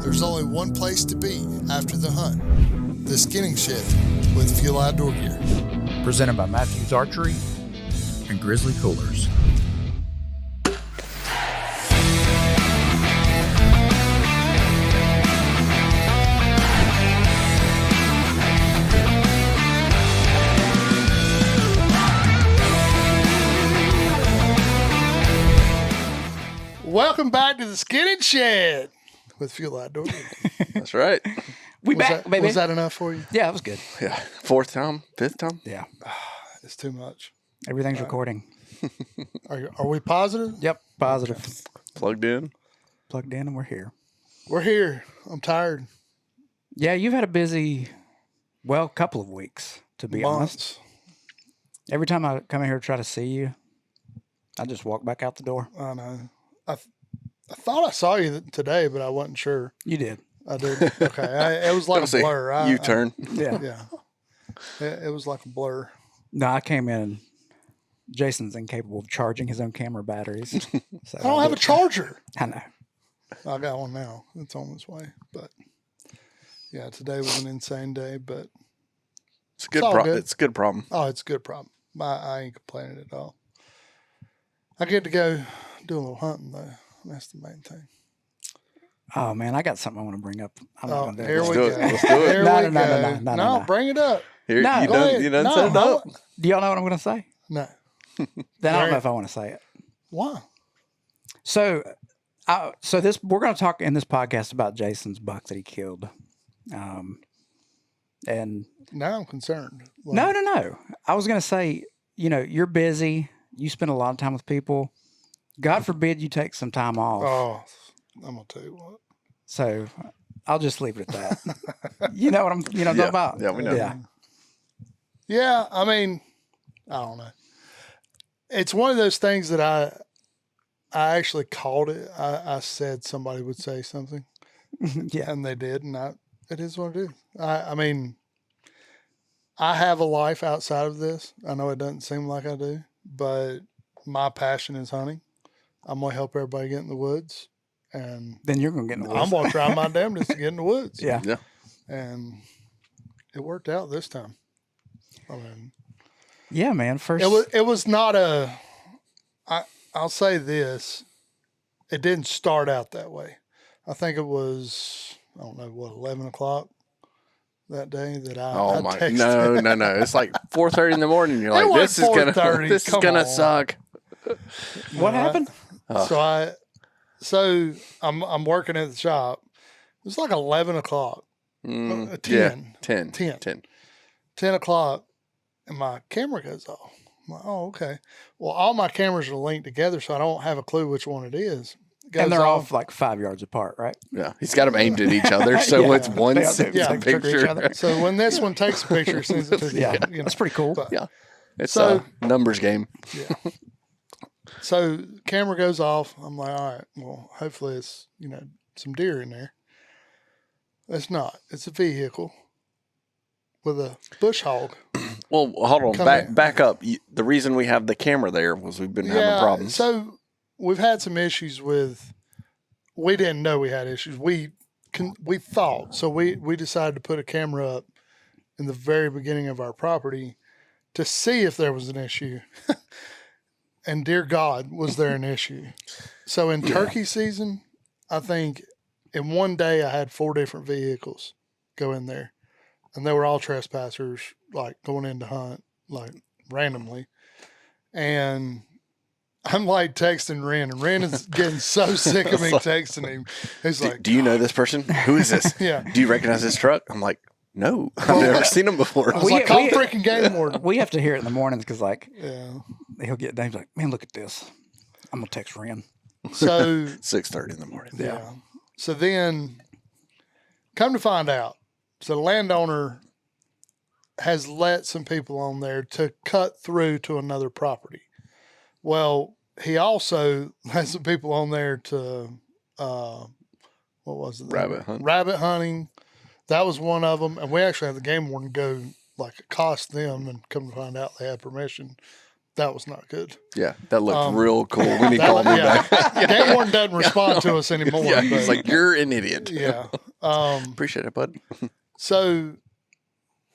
There's only one place to be after the hunt. The Skinning Shed with Fuel Outdoor Gear. Presented by Mathews Archery and Grizzly Coolers. Welcome back to the Skinning Shed with Fuel Outdoor Gear. That's right. We back, baby. Was that enough for you? Yeah, it was good. Yeah. Fourth time? Fifth time? Yeah. It's too much. Everything's recording. Are we positive? Yep, positive. Plugged in? Plugged in and we're here. We're here. I'm tired. Yeah, you've had a busy, couple of weeks, to be honest. Months. Every time I come in here to try to see you, I just walk back out the door. I know. I thought I saw you today, but I wasn't sure. You did. I did. Okay. It was like a blur. U-turn. Yeah. Yeah. It was like a blur. No, I came in and Jason's incapable of charging his own camera batteries. So I don't have a charger. I know. I got one now. It's on its way. But yeah, today was an insane day, but It's a good It's a good problem. oh, it's a good problem. I ain't complaining at all. I get to go do a little hunting though. That's the main thing. Oh man, I got something I want to bring up. I'm not gonna do Here this. we do go. it. Let's do it. Here No, we no, no, go. no, no, no, no. Bring it up. Here, No, you go done, ahead. you done No, set it hold up? it. Do y'all know what I'm going to say? No. Then I don't know if I want to say it. Why? So we're going to talk in this podcast about Jason's buck that he killed. And Now I'm concerned. no. I was going to say, you're busy. You spend a lot of time with people. God forbid you take some time off. Oh, I'm gonna tell you what. So I'll just leave it at that. You know what I'm talking about? Yeah, we know. Yeah. Yeah, I mean, I don't know. It's one of those things that I actually called it. I said somebody would say something, Yeah. and they did, and it is what it is. I mean, I have a life outside of this. I know it doesn't seem like I do, but my passion is hunting. I'm gonna help everybody get in the woods, and Then you're going to get in the woods. I'm gonna try my damnedest to get in the woods. Yeah. Yeah. And it worked out this time. I mean, Yeah, man. First. it was not I'll say this. It didn't start out that way. I think it was, I don't know, 11 o'clock that day that I texted. No. It's like 4:30 in the morning. You're like, this is wasn't gonna 4:30. this is Come gonna on. suck. What happened? So I'm working at the shop. It was like 11 o'clock. 10. Yeah, 10. 10 o'clock, and my camera goes off. I'm like, oh, okay. Well, all my cameras are linked together, so I don't have a clue which one it is. It goes And they're off. all like 5 yards apart, right? Yeah, he's got them aimed at each other, so Yeah. it's one They all sends take a a picture of each picture. other. So when this one takes a picture, it sends it to the Yeah. other, That's pretty cool. But- Yeah, it's So- a numbers game. Yeah. So camera goes off. I'm like, all right, well, hopefully it's, some deer in there. It's not. It's a vehicle with a bush hog. Well, hold on, Come back up. The reason we have the camera there was we've been having problems. So we've had some issues we didn't know we had issues. We thought, so we decided to put a camera up in the very beginning of our property to see if there was an issue. And dear God, was there an issue? So in turkey season, I think in one day I had 4 different vehicles go in there, and they were all trespassers, like going in to hunt, like randomly. And I'm like texting Ren, and Ren is getting so sick of me texting him. He's like, do you know this person? Who is this? Yeah. Do you recognize this truck? I'm like, no, I've never seen him before. I was like, call freaking game warden. We have to hear it in the mornings because, Yeah. he'll get Dave's like, man, look at this. I'm going to text Ren. So 6:30 in the morning. yeah. So then, come to find out, so the landowner has let some people on there to cut through to another property. Well, he also has some people on there to, what was it? Rabbit hunting. That was one of them. And we actually had the game warden go like accost them, and come to find out they had permission That was not good. Yeah, that looked real cool when he That- called me yeah. back. Dan Warren doesn't respond to us anymore. Yeah, but, he's like, "You're an idiot." yeah. Appreciate it, bud. So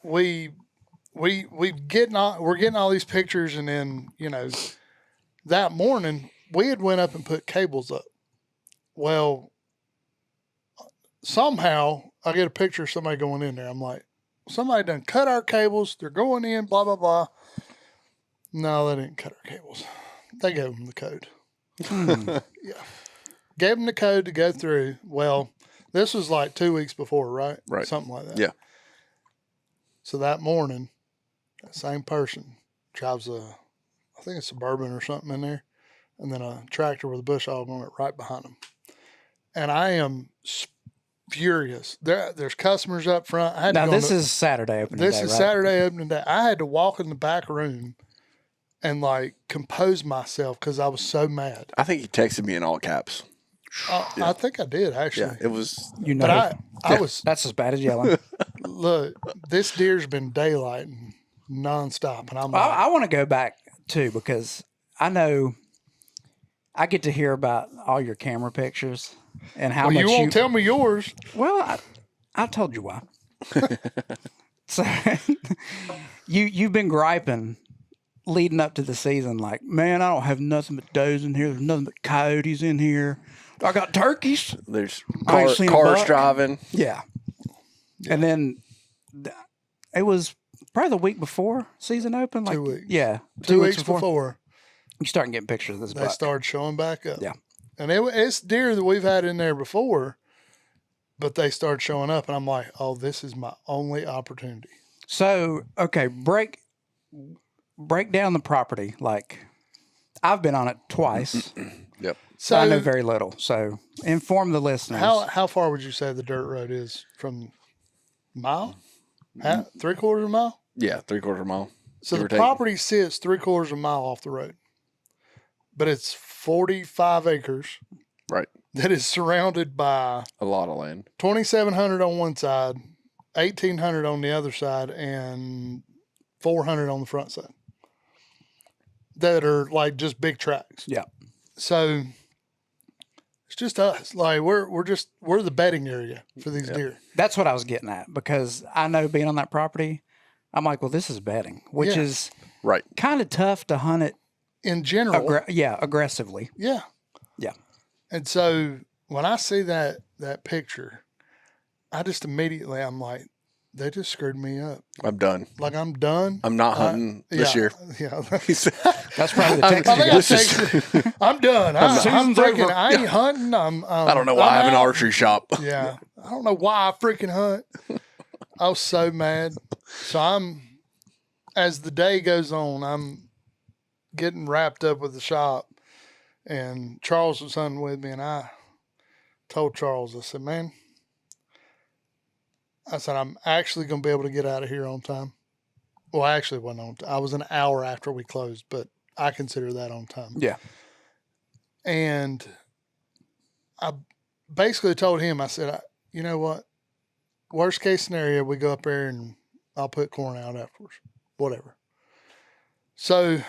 we're getting all these pictures, and then that morning we had went up and put cables up. Well, somehow I get a picture of somebody going in there. I'm like, somebody done cut our cables. They're going in. Blah blah blah. No, they didn't cut our cables. They gave them the code. Yeah, gave them the code to go through. Well, this was like 2 weeks before, right? Right. Something like that. Yeah. So that morning, that same person drives I think a Suburban or something in there, and then a tractor with a bush hog on it right behind them. And I am furious. There's customers up front. I had Now to go this is Saturday opening this day, is right? Saturday opening day. I had to walk in the back room and like compose myself because I was so mad. I think he texted me in all caps. I think I did actually. Yeah, it was. You know, But I was that's as bad as yelling. look. This deer's been daylighting nonstop, and I'm like, I want to go back too because I know I get to hear about all your camera pictures and how well, much you won't tell me yours. Well, I told you why. So you've been griping leading up to the season, like, man, I don't have nothing but does in here. There's nothing but coyotes in here. I got turkeys. There's I ain't seen a cars buck. driving. Yeah. And then it was probably the week before season open. Like, 2 weeks. Yeah. 2 weeks before You start getting pictures of this they buck. started showing back up. Yeah. And it's deer that we've had in there before, but they started showing up, and I'm like, oh, this is my only opportunity. So, okay, break down the property. Like, I've been on it twice. Yep. So I know very little. So, inform the listeners. how far would you say the dirt road is from mile? 3/4 of a mile? Yeah, 3/4 mile. So Give the or take. property sits 3/4 of a mile off the road, but it's 45 acres Right. that is surrounded by A lot of land. 2,700 on one side, 1,800 on the other side, and 400 on the front side that are like just big tracks. Yeah. So it's just us. Like we're the bedding area for these deer. That's what I was getting at because I know being on that property, I'm like, well, this is bedding, which Yeah. is Right. kind of tough to hunt it. In general, Aggressively. yeah. Yeah. And so when I see that picture, I just immediately I'm like, they just screwed me up. I'm done. Like I'm done. I'm not hunting this year. Yeah. That's probably the I text think you I got. texted, I'm done. I'm Season's freaking. over. I ain't hunting. I don't know why I have an out. archery shop. Yeah, I don't know why I freaking hunt. I was so mad. So as the day goes on, I'm getting wrapped up with the shop, and Charles was hunting with me, and I told Charles, I said, man, I'm actually going to be able to get out of here on time. Well, I actually wasn't on time. I was an hour after we closed, but I consider that on time. Yeah. And I basically told him, I said, you know what? Worst case scenario, we go up there and I'll put corn out afterwards. Whatever. So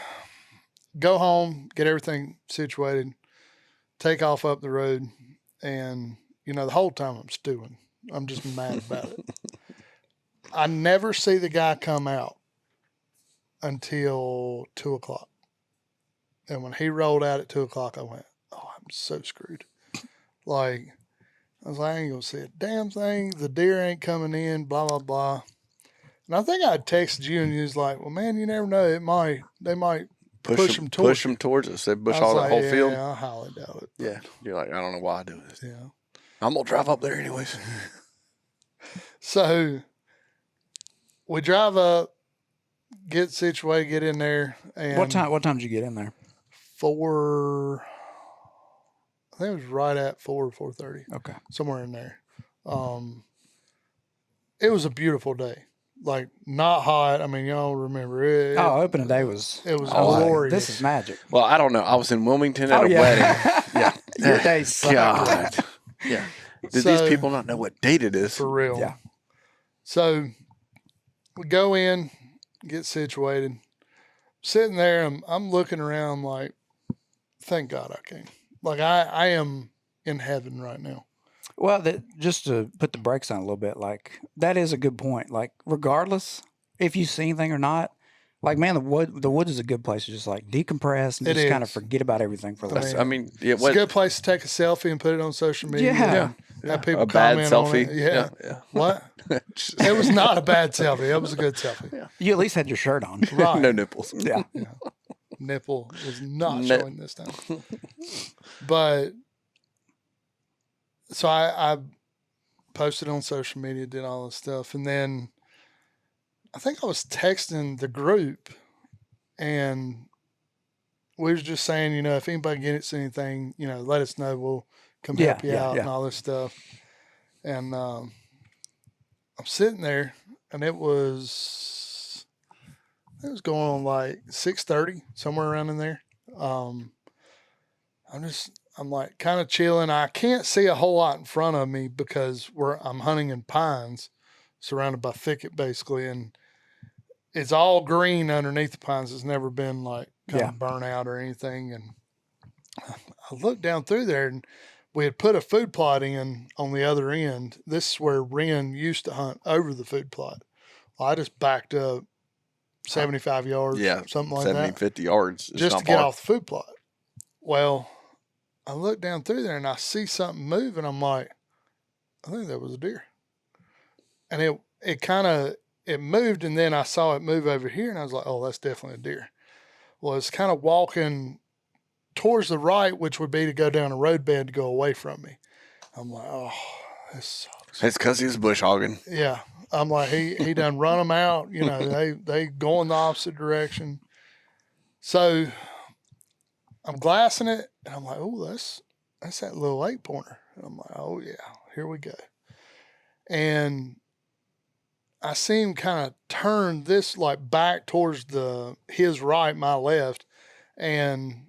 go home, get everything situated, take off up the road. And, the whole time I'm stewing. I'm just mad about it. I never see the guy come out until 2:00. And when he rolled out at 2:00, I went, oh, I'm so screwed. Like, I was like, I ain't going to see a damn thing. The deer ain't coming in, blah, blah, blah. And I think I texted you and you was like, well, man, you never know. They might push them towards us. They bush I was all that like, whole yeah, field. I highly doubt it. Yeah. You're like, I don't know why I do this. Yeah. I'm going to drive up there anyways. So we drive up, get situated, get in there. And What time did you get in there? 4, I think it was right at 4:30, Okay. somewhere in there. It was a beautiful day. Like, not hot. I mean, y'all remember it. Opening day was. It was I was like, glorious. this is magic. Well, I don't know. I was in Wilmington at a yeah. wedding. Yeah. Your day sucked. God. Yeah. Did So- these people not know what date it is? For real. Yeah. So we go in, get situated. sitting there, I'm looking around like, thank God I came. Like I am in heaven right now. Well, just to put the brakes on a little bit, like that is a good point. Like regardless if you see anything or not, like man, the woods is a good place to just like decompress and It just kind of is. forget about everything for a little bit. I mean, yeah, It's a good place to take a selfie and put it on social media. Yeah. and have people a bad comment selfie. on it. Yeah. Yeah. What? It was not a bad selfie. It was a good selfie. You at least had your shirt on. Right. No nipples. Yeah. Nipple was not showing this time. But so I posted on social media, did all this stuff, and then I think I was texting the group, and we was just saying, if anybody gets anything, let us know. We'll come help you out and all this stuff. And I'm sitting there, and it was going on like 6:30, somewhere around in there. I'm like kind of chilling. I can't see a whole lot in front of me because I'm hunting in pines, surrounded by thicket basically, and it's all green underneath the pines. It's never been like kind of burnt out or anything. And I looked down through there, and we had put a food plot in on the other end. This is where Wren used to hunt over the food plot. Well, I just backed up 75 yards, something like 70, that. 50 yards. Just to get off the food plot. Well, I look down through there and I see something move, and I'm like, I think that was a deer. And it moved, and then I saw it move over here, and I was like, oh, that's definitely a deer. Well, it's kind of walking towards the right, which would be to go down a road bed to go away from me. I'm like, oh, this sucks. It's because he was bush hogging. Yeah. I'm like, he done run them out. They go in the opposite direction. So I'm glassing it, and I'm like, oh, that's that little 8-pointer. And I'm like, oh, yeah, here we go. And I see him kind of turn this like back towards his right, my left, and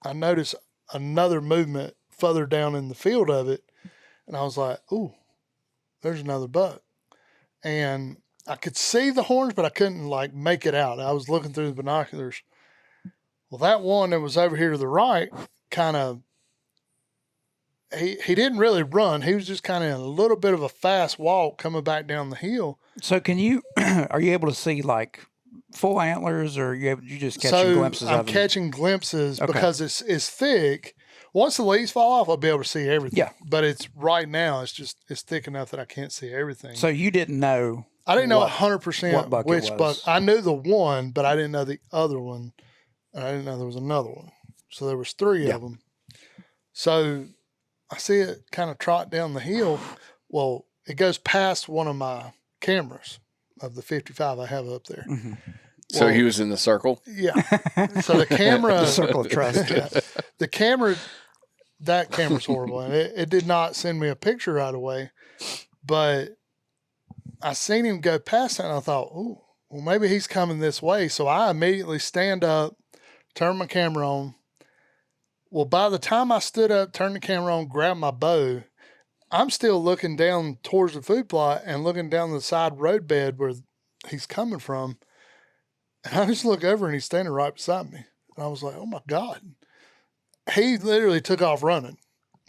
I noticed another movement further down in the field of it, and I was like, ooh, there's another buck. And I could see the horns, but I couldn't like make it out. I was looking through the binoculars. Well, that one that was over here to the right kind of, he didn't really run. He was just kind of in a little bit of a fast walk coming back down the hill. So are you able to see like full antlers, or you just catching glimpses of them? I'm catching glimpses because it's thick. Once the leaves fall off, I'll be able to see everything. Yeah. But it's right now, it's thick enough that I can't see everything. So you didn't know? I didn't know 100% which buck. I knew the one, but I didn't know the other one. And I didn't know there was another one. So there was 3 of them. So I see it kind of trot down the hill. Well, it goes past one of my cameras of the 55 I have up there. Mm-hmm. So he was in the circle? Yeah. So the camera. The circle of trust. Yeah, the camera, that camera's horrible. And it did not send me a picture right away. But I seen him go past that, and I thought, oh, well, maybe he's coming this way. So I immediately stand up, turn my camera on. Well, by the time I stood up, turned the camera on, grabbed my bow, I'm still looking down towards the food plot and looking down the side road bed where he's coming from. And I just look over, and he's standing right beside me. And I was like, oh, my God. He literally took off running.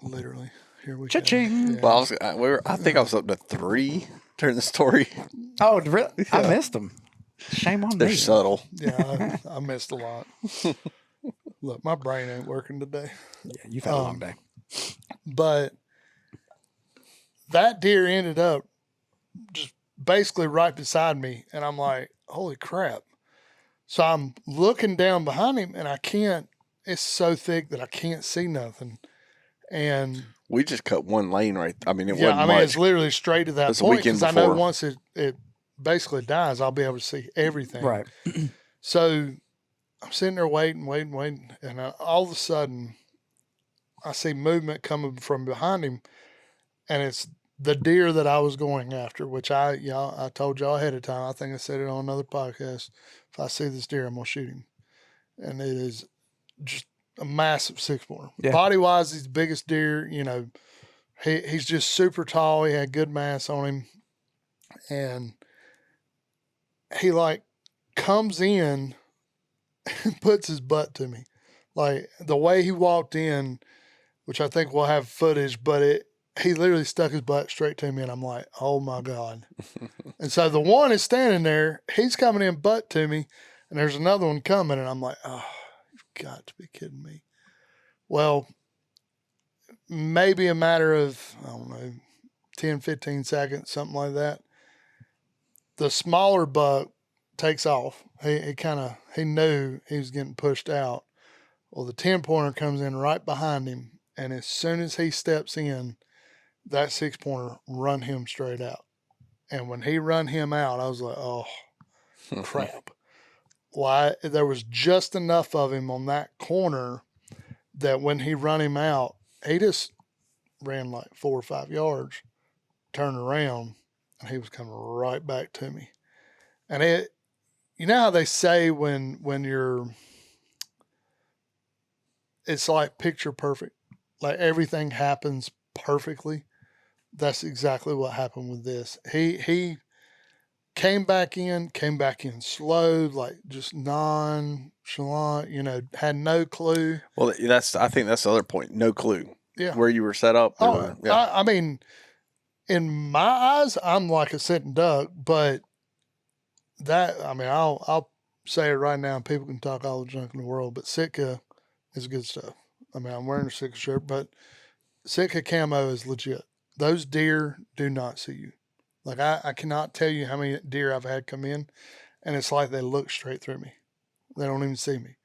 Literally. Here we go. Cha-ching. Yeah. Well, I think I was up to 3 during the story. Oh, really? Yeah. I missed them. Shame on me. They're subtle. Yeah, I missed a lot. Look, my brain ain't working today. Yeah, you've had a long day. But that deer ended up just basically right beside me. And I'm like, holy crap. So I'm looking down behind him, and it's so thick that I can't see nothing. And we just cut one lane right. I mean, wasn't much. It's literally straight to that point, because I know once it basically dies, I'll be able to see everything. Right. So I'm sitting there waiting. And all of a sudden I see movement coming from behind him, and it's the deer that I was going after, which I told y'all ahead of time. I think I said it on another podcast. If I see this deer, I'm going to shoot him. And it is just a massive 6-pointer. Yeah. Body-wise, he's the biggest deer. He's just super tall. He had good mass on him. And he, like, comes in and puts his butt to me. Like the way he walked in, which I think we'll have footage, but he literally stuck his butt straight to me, and I'm like, oh my God. And so the one is standing there, he's coming in butt to me, and there's another one coming, and I'm like, oh, you've got to be kidding me. Well, maybe a matter of, I don't know, 10, 15 seconds, something like that. The smaller buck takes off. He knew he was getting pushed out. Well, the 10-pointer comes in right behind him, and as soon as he steps in, that 6-pointer run him straight out. And when he run him out, I was like, oh, crap. Well, there was just enough of him on that corner that when he run him out, he just ran like 4 or 5 yards, turned around, and he was coming right back to me. And you know how they say when it's like picture perfect, like everything happens perfectly. That's exactly what happened with this. He came back in slow, like just nonchalant, had no clue. Well, I think that's the other point. No clue. Yeah. Where you were set up. Oh, yeah. I mean, in my eyes, I'm like a sitting duck, but I'll say it right now, and people can talk all the junk in the world, but Sitka is good stuff. I mean, I'm wearing a Sitka shirt, but Sitka camo is legit. Those deer do not see you. Like, I cannot tell you how many deer I've had come in, and it's like they look straight through me. They don't even see me.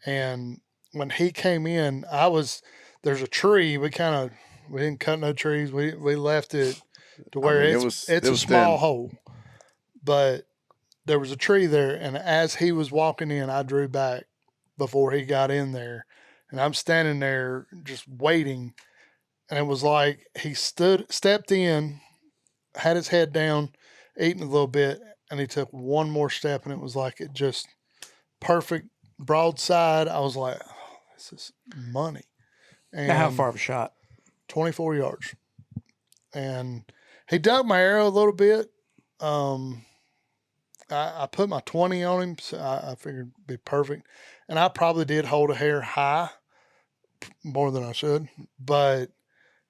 And when he came in, there's a tree. We didn't cut no trees. We left it to where it's a small hole. But there was a tree there, and as he was walking in, I drew back before he got in there. And I'm standing there just waiting. And it was like he stepped in, had his head down, eating a little bit, and he took one more step, and it was like it just perfect broadside. I was like, oh, this is money. And Now, how far of a shot? 24 yards. And he ducked my arrow a little bit. I put my 20 on him, so I figured it'd be perfect. And I probably did hold a hair high, more than I should, but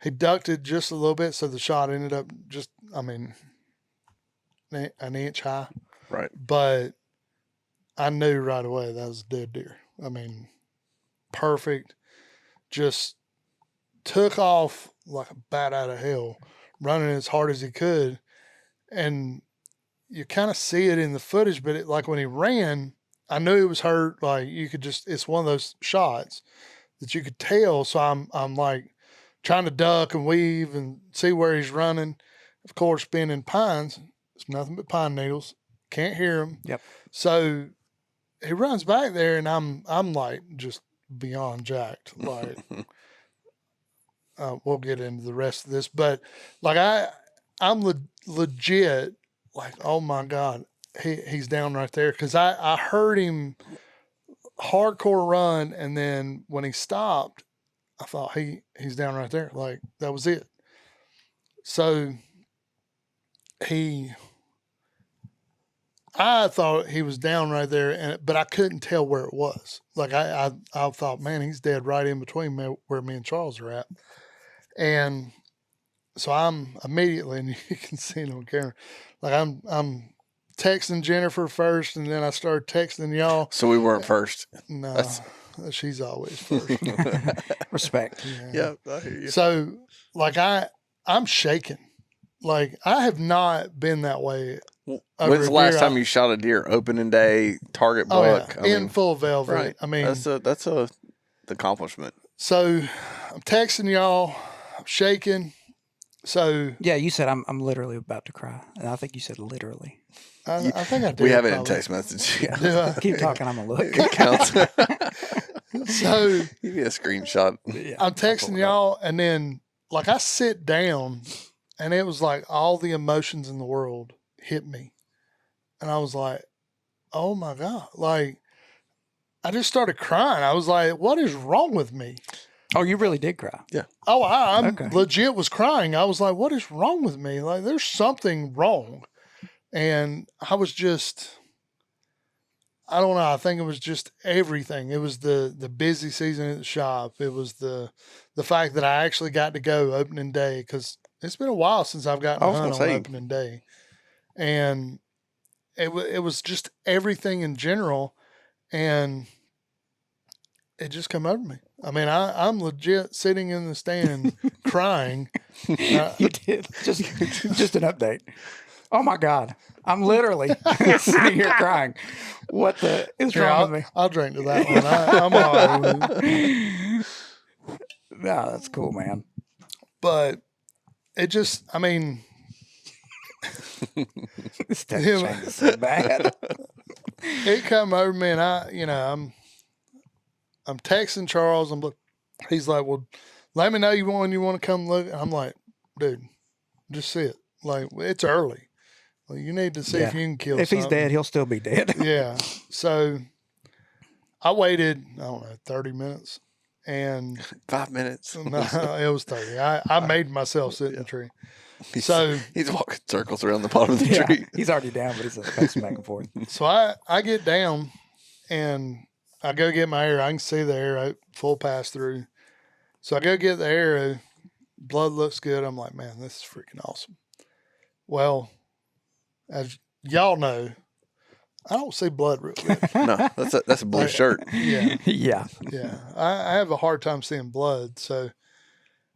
he ducked it just a little bit, so the shot ended up an inch high. Right. But I knew right away that was a dead deer. I mean, perfect. Just took off like a bat out of hell, running as hard as he could. And you kind of see it in the footage, but like when he ran, I knew he was hurt. Like it's one of those shots that you could tell. So I'm like trying to duck and weave and see where he's running. Of course, being in pines, it's nothing but pine needles. Can't hear him. Yep. So he runs back there, and I'm like just beyond jacked. Like we'll get into the rest of this, but like I'm legit like, oh my God, he's down right there, because I heard him hardcore run, and then when he stopped, I thought he's down right there. Like, that was it. So I thought he was down right there, but I couldn't tell where it was. Like, I thought, man, he's dead right in between where me and Charles are at. And so I'm immediately, and you can see it on camera, like I'm texting Jennifer first, and then I started texting y'all. So we weren't first. No, she's always first. Respect. Yeah, I hear you. So, like, I'm shaking. Like, I have not been that way. When's the last time you shot a deer? Opening day, target buck? Yeah. In full velvet. Right. I mean, that's a accomplishment. So I'm texting y'all. I'm shaking. So yeah, you said I'm literally about to cry, and I think you said literally. I think I did. We have it in text message. Yeah. Do I? Keep talking. I'm gonna look. It counts. So give me a screenshot. Yeah, I'm texting y'all, and then like I sit down, and it was like all the emotions in the world hit me, and I was like, "Oh my God!" Like, I just started crying. I was like, "What is wrong with me?" Oh, you really did cry. Yeah. Oh, I'm legit was crying. I was like, "What is wrong with me? Like, there's something wrong." And I was just, I don't know. I think it was just everything. It was the busy season at the shop. It was the fact that I actually got to go opening day, because it's been a while since I've gotten I to was hunt on gonna say. opening day, and it was just everything in general, and it just come over me. I mean, I'm legit sitting in the stand crying. You did. Just an update. Oh my God. I'm literally sitting here crying. What the is wrong with me? I'll drink to that one. I'm all right with it. No, that's cool, man. But it just, I mean, This text chain is so bad. it come over me, and I'm texting Charles. He's like, well, let me know when you want to come look. I'm like, dude, just sit. Like, it's early. Well, you need to see if you can kill If he's something. dead, he'll still be dead. Yeah. So I waited, I don't know, 30 minutes. And 5 minutes. no, it was 30. I made myself sit in the tree. So He's walking circles around the bottom of the Yeah, tree. he's already down, but he's pacing back and forth. So I get down and I go get my arrow. I can see the arrow, full pass through. So I go get the arrow. Blood looks good. I'm like, man, this is freaking awesome. Well, as y'all know, I don't see blood real good. No, that's a blue shirt. Yeah, Yeah. yeah. I have a hard time seeing blood. So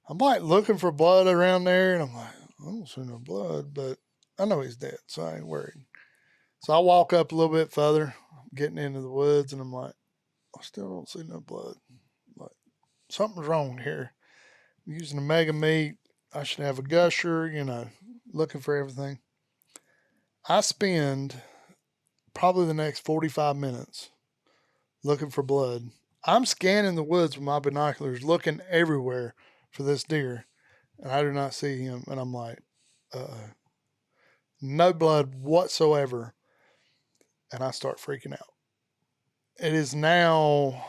I'm like looking for blood around there, and I'm like, I don't see no blood, but I know he's dead, so I ain't worried. So I walk up a little bit further, getting into the woods, and I'm like, I still don't see no blood. Like, something's wrong here. I'm using a mega meat. I should have a gusher, looking for everything. I spend probably the next 45 minutes looking for blood. I'm scanning the woods with my binoculars, looking everywhere for this deer, and I do not see him. And I'm like, no blood whatsoever. And I start freaking out. It is now,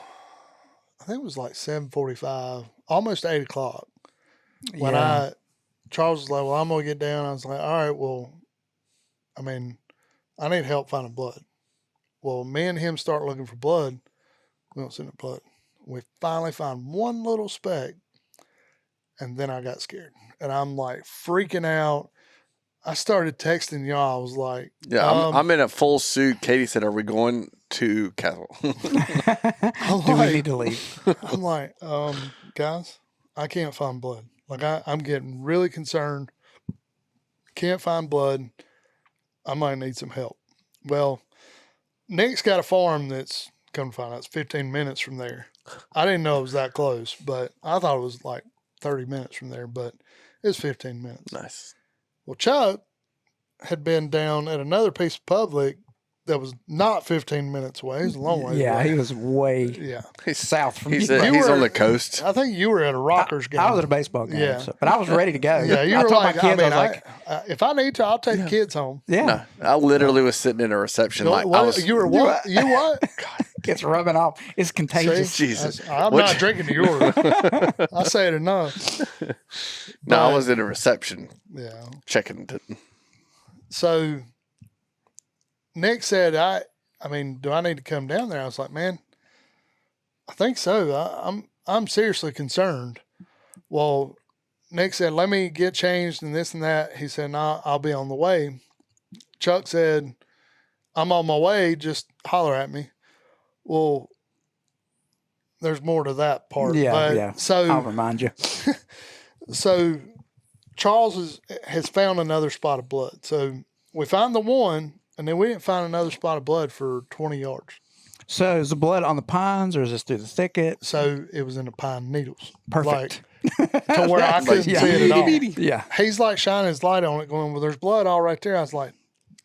I think it was like 7:45, almost 8 o'clock. When Charles was like, well, I'm going to get down. I was like, all right, well, I mean, I need help finding blood. Well, me and him start looking for blood. We don't see no blood. We finally find one little speck, and then I got scared. And I'm like freaking out. I started texting y'all. I was like, Yeah, I'm in a full suit. Katie said, "Are we going to Castle?" Do we need to leave? I'm like, guys, I can't find blood. Like, I'm getting really concerned. Can't find blood. I might need some help. Well, Nick's got a farm that's, come to find out, it's 15 minutes from there. I didn't know it was that close, but I thought it was like 30 minutes from there, but it's 15 minutes. Nice. Well, Chuck had been down at another piece of public that was not 15 minutes away. He's a long way Yeah, away. he was way Yeah. south from He's you. he's were- on the coast. I think you were at a Rockers game. I was at a baseball game, Yeah. but I was ready to go. Yeah, you I were told like, my kids, I mean, I was like, if I need to, I'll take the kids home. yeah, No, I literally was sitting in a reception like I What? was. You were what? You what? it's rubbing off. It's contagious. See? Jesus. I'm What- not drinking yours. I say it enough. No, I But- was in a reception Yeah. checking. So Nick said, I mean, do I need to come down there? I was like, man, I think so. I'm seriously concerned. Well, Nick said, let me get changed and this and that. He said, no, I'll be on the way. Chuck said, I'm on my way. Just holler at me. Well, there's more to that part. Yeah, but yeah. So I'll remind you. So Charles has found another spot of blood. So we found the one, and then we didn't find another spot of blood for 20 yards. So is the blood on the pines, or is this through the thicket? So it was in the pine needles. Perfect. Like, to where I couldn't Yeah. see it at all. Yeah. He's like shining his light on it, going, well, there's blood all right there. I was like,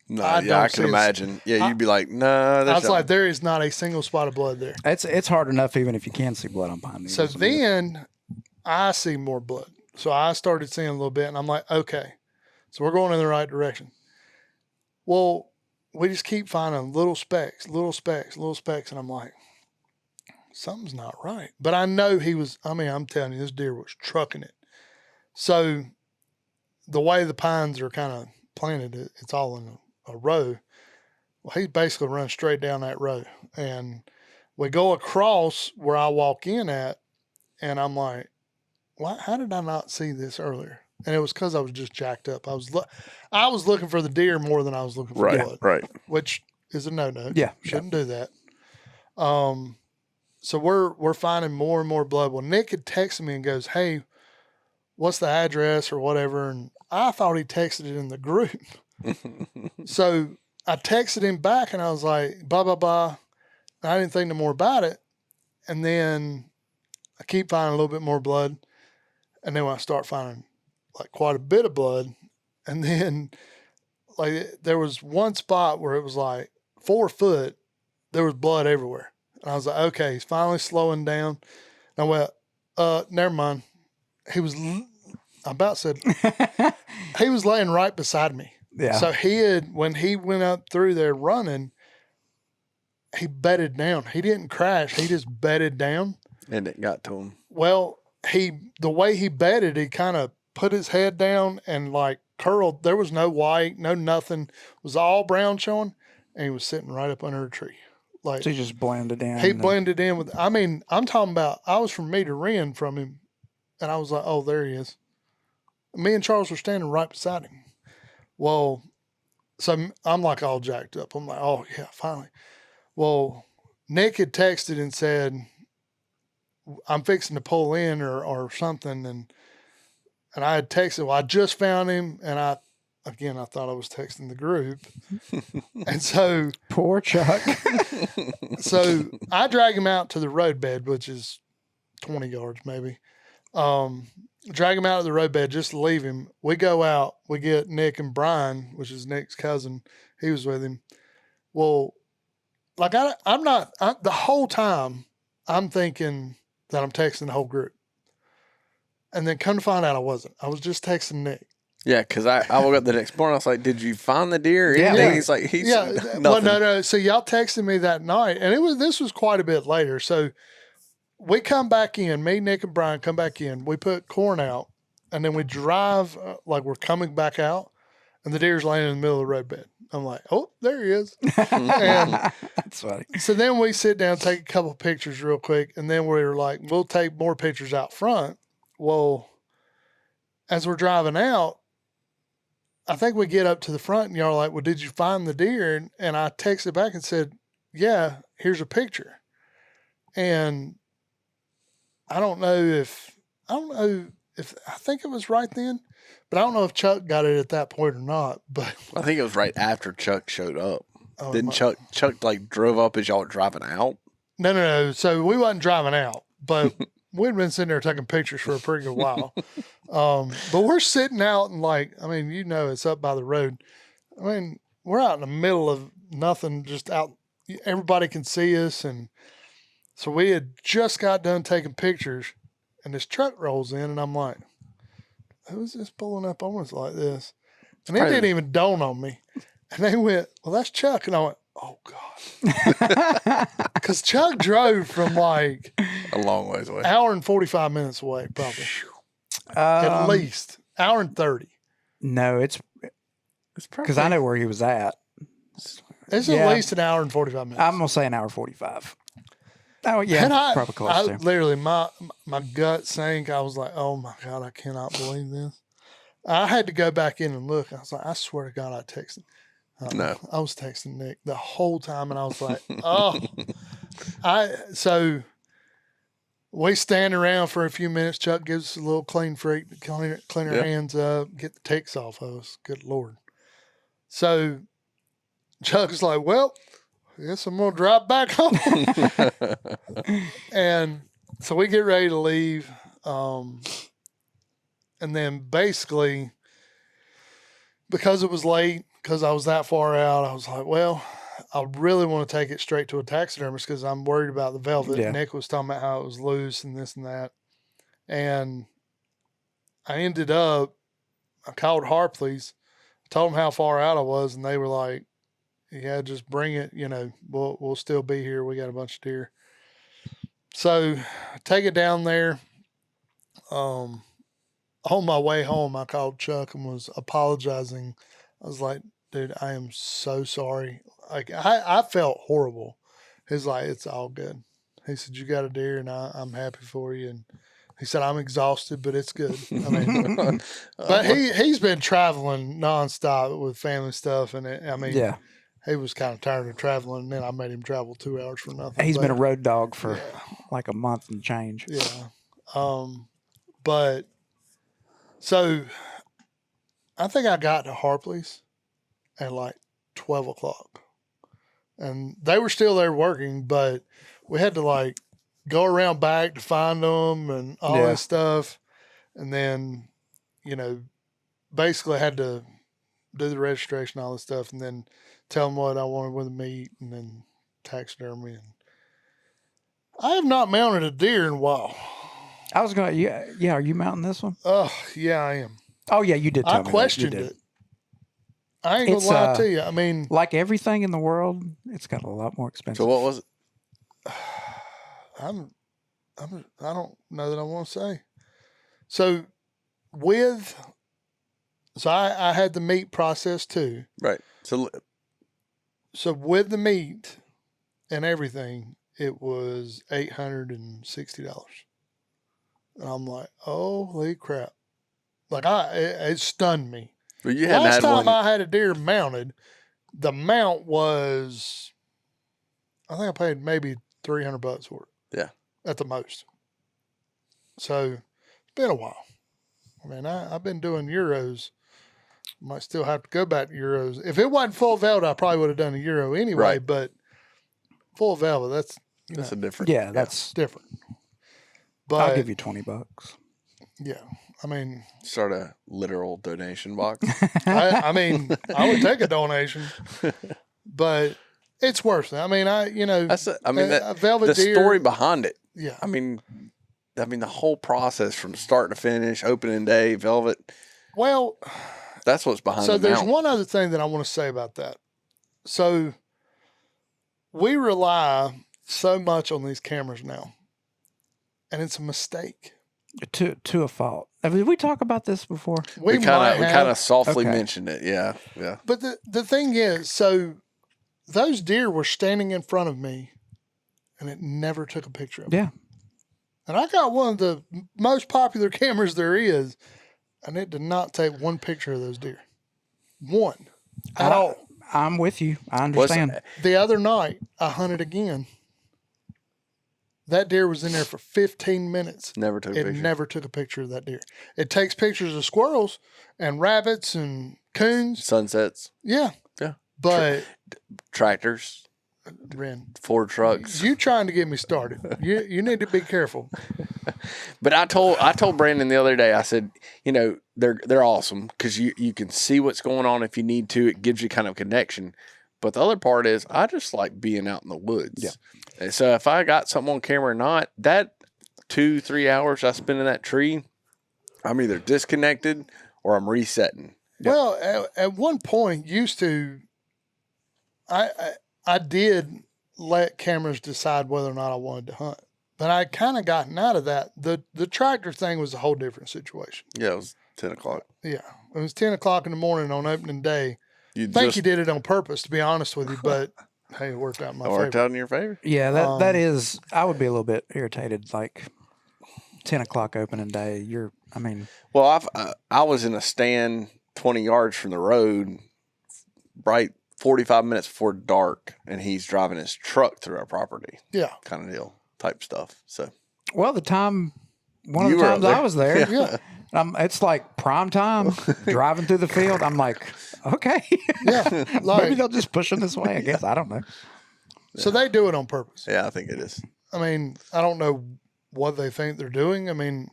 No, I yeah, don't I see can it. imagine. Yeah, you'd be like, no. I was like, there is not a single spot of blood there. It's hard enough even if you can see blood on pine needles. So I mean, then I see more blood. So I started seeing a little bit, and I'm like, okay, so we're going in the right direction. Well, we just keep finding little specks, and I'm like, something's not right. But I know I'm telling you, this deer was trucking it. So the way the pines are kind of planted, it's all in a row. Well, he's basically running straight down that road. And we go across where I walk in at, and I'm like, why, how did I not see this earlier? And it was because I was just jacked up. I was looking for the deer more than I was looking for blood, Right. which is a no-no. Yeah. Shouldn't do that. So we're finding more and more blood. Well, Nick had texted me and goes, hey, what's the address or whatever? And I thought he texted it in the group. So I texted him back and I was like, blah, blah, blah. And I didn't think no more about it. And then I keep finding a little bit more blood. And then when I start finding like quite a bit of blood, and then like there was one spot where it was like 4 foot, there was blood everywhere. And I was like, okay, he's finally slowing down. And I went, never mind. He was, I about said, he was laying right beside me. Yeah. So when he went up through there running, he bedded down. He didn't crash. He just bedded down. And it got to him. Well, the way he bedded, he kind of put his head down and like curled. There was no white, no nothing. It was all brown showing. And he was sitting right up under a tree. Like, So he just blended in. he blended in with, I mean, I'm talking about, I was from meter in from him. And I was like, oh, there he is. Me and Charles were standing right beside him. Well, so I'm like all jacked up. I'm like, oh, yeah, finally. Well, Nick had texted and said, I'm fixing to pull in or something. And I had texted, well, I just found him. And I thought I was texting the group. And so. Poor Chuck. So I drag him out to the roadbed, which is 20 yards maybe. Drag him out of the roadbed just to leave him. We go out. We get Nick and Brian, which is Nick's cousin. He was with him. Well, like the whole time I'm thinking that I'm texting the whole group. And then come to find out I wasn't. I was just texting Nick. Yeah, because I woke up the next morning. I was like, "Did you find the deer?" Or Yeah. anything? Yeah. He's like, "He's nothing." Well, no. So y'all texted me that night, and this was quite a bit later. So we come back in. Me, Nick, and Brian come back in. We put corn out, and then we drive like we're coming back out, and the deer's laying in the middle of the roadbed. I'm like, "Oh, there he is!" And That's funny. so then we sit down, take a couple pictures real quick, and then we were like, "We'll take more pictures out front." Well, as we're driving out, I think we get up to the front and y'all are like, well, did you find the deer? And I texted back and said, yeah, here's a picture. And I think it was right then, but I don't know if Chuck got it at that point or not. But I think it was right after Chuck showed up. oh, Didn't Chuck like drove up as y'all were driving out? No. So we wasn't driving out, but we'd been sitting there taking pictures for a pretty good while. But we're sitting out and like, I mean, it's up by the road. I mean, we're out in the middle of nothing, just out. Everybody can see us. And so we had just got done taking pictures and this truck rolls in and I'm like, who's this pulling up on us like this? And it didn't even dawn on me. And they went, well, that's Chuck. And I went, oh God. Because Chuck drove from like A long ways away. hour and 45 minutes away, probably. At least hour and 30. No, it's probably because I know where he was at. It's Yeah. at least an hour and 45 minutes. I'm gonna say an hour 45. Oh yeah, And probably close to. literally, my gut sank. I was like, oh my God, I cannot believe this. I had to go back in and look. I was like, I swear to God, I texted. No. I was texting Nick the whole time, and I was like, oh. So we stand around for a few minutes. Chuck gives us a little Klean Freek to clean our Yeah. hands up, get the ticks off of us. Good Lord. So Chuck's like, well, I guess I'm going to drive back home. And so we get ready to leave. And then basically, because it was late, because I was that far out, I was like, well, I really want to take it straight to a taxidermist because I'm worried about the velvet. Yeah. Nick was talking about how it was loose and this and that. And I ended up, I called Harpley's, told them how far out I was, and they were like, yeah, just bring it. We'll still be here. We got a bunch of deer. So I take it down there. On my way home, I called Chuck and was apologizing. I was like, dude, I am so sorry. Like, I felt horrible. He's like, it's all good. He said, you got a deer, and I'm happy for you. And he said, I'm exhausted, but it's good. I mean, but he's been traveling nonstop with family stuff. And Yeah. he was kind of tired of traveling. And then I made him travel 2 hours for nothing. He's but, been a road dog for like a month and change. Yeah. But so I think I got to Harpley's at like 12 o'clock. And they were still there working, but we had to like go around back to find them and all this stuff. And then, basically had to do the registration, all this stuff, and then tell them what I wanted with the meat, and then taxidermy. And I have not mounted a deer in a while. I was going, yeah, are you mounting this one? Oh, yeah, I am. Oh, yeah, you did tell me I that. You questioned did. it. I ain't gonna lie to you. I mean, like everything in the world, it's got a lot more expensive. So what was it? I don't know that I want to say. So I had the meat processed too. Right. So with the meat and everything, it was $860. And I'm like, holy crap. Like it stunned me. but you hadn't Last had time one. I had a deer mounted, the mount was, I think I paid maybe $300 for it. Yeah. At the most. So it's been a while. I mean, I've been doing Euros. Might still have to go back to Euros. If it wasn't full velvet, I probably would have done a Euro anyway. Right. But full velvet, That's a different. Yeah, that's. different. But I'll give you $20. yeah, I mean, Start a literal donation box. I mean, I would take a donation, but it's worth it. I mean, a velvet the deer. story behind it. Yeah, I mean, the whole process from start to finish, opening day, velvet. well, That's what's behind so the there's mount. one other thing that I want to say about that. So we rely so much on these cameras now, and it's a mistake. To a fault. Did we talk about this before? We might kind have, of softly Okay. mentioned it. Yeah. Yeah. but the thing is, so those deer were standing in front of me, and it never took a picture of them. Yeah. And I got one of the most popular cameras there is, and it did not take one picture of those deer. One. At all. I'm with you. I What's- understand. The other night, I hunted again. That deer was in there for 15 minutes. Never took a It picture. never took a picture of that deer. It takes pictures of squirrels and rabbits and coons. Sunsets, Yeah. Yeah. But, tractors, Ren, Ford trucks. you trying to get me started. You need to be careful. But I told Brandon the other day, I said, they're awesome because you can see what's going on if you need to. It gives you kind of connection. But the other part is I just like being out in the woods. Yeah. And so if I got something on camera or not, that 2-3 hours I spend in that tree, I'm either disconnected or I'm resetting. Well, at one point, used to, I did let cameras decide whether or not I wanted to hunt. But I kind of gotten out of that. The tractor thing was a whole different situation. Yeah, it was 10 o'clock. Yeah. It was 10 o'clock in the morning on opening day. You I think just you did it on purpose, to be honest with you, but hey, it worked out in my worked favor. out in your favor. Yeah, that is. I would be a little bit irritated. Like 10 o'clock opening day. Well, I was in a stand 20 yards from the road, right 45 minutes before dark, and he's driving his truck through our property, Yeah. kind of deal, type stuff. So Well, one of You the were up times there. I was there, Yeah. it's like prime time, driving through the field. I'm like, okay, Yeah. maybe Like, they'll just push them this way. I guess I don't know. so they do it on purpose. yeah, I think it is. I mean, I don't know what they think they're doing. I mean,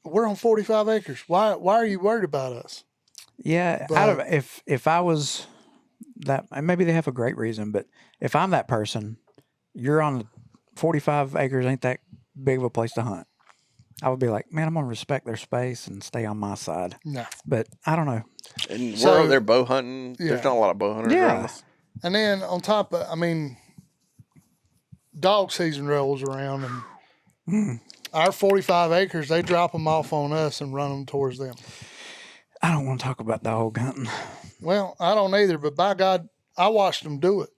we're on 45 acres. Why are you worried about us? Yeah, But- if I was that, and maybe they have a great reason, but if I'm that person, you're on 45 acres, ain't that big of a place to hunt. I would be like, man, I'm gonna respect their space and stay on my side. No. But I don't know. And So- we're over there bow hunting. Yeah. There's not a lot of bow hunters Yeah. around us. And then on top of, I mean, dog season rolls around and our 45 acres, they drop them off on us and run them towards them. I don't want to talk about dog hunting. Well, I don't either, but by God, I watched them do it.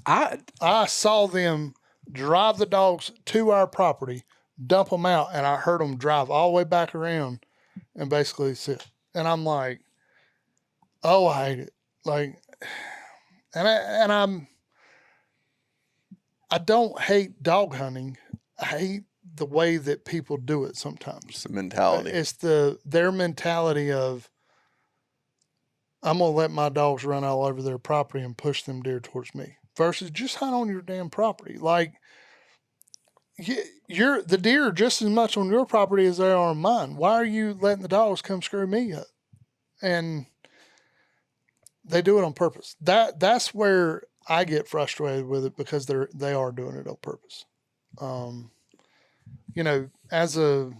I saw them drive the dogs to our property, dump them out, and I heard them drive all the way back around and basically sit. And I'm like, oh, I hate it. Like, I don't hate dog hunting. I hate the way that people do it sometimes. It's the mentality. It's their mentality of, I'm going to let my dogs run all over their property and push them deer towards me versus just hunt on your damn property. Like, the deer are just as much on your property as they are on mine. Why are you letting the dogs come screw me up? And they do it on purpose. That's where I get frustrated with it because they are doing it on purpose. As a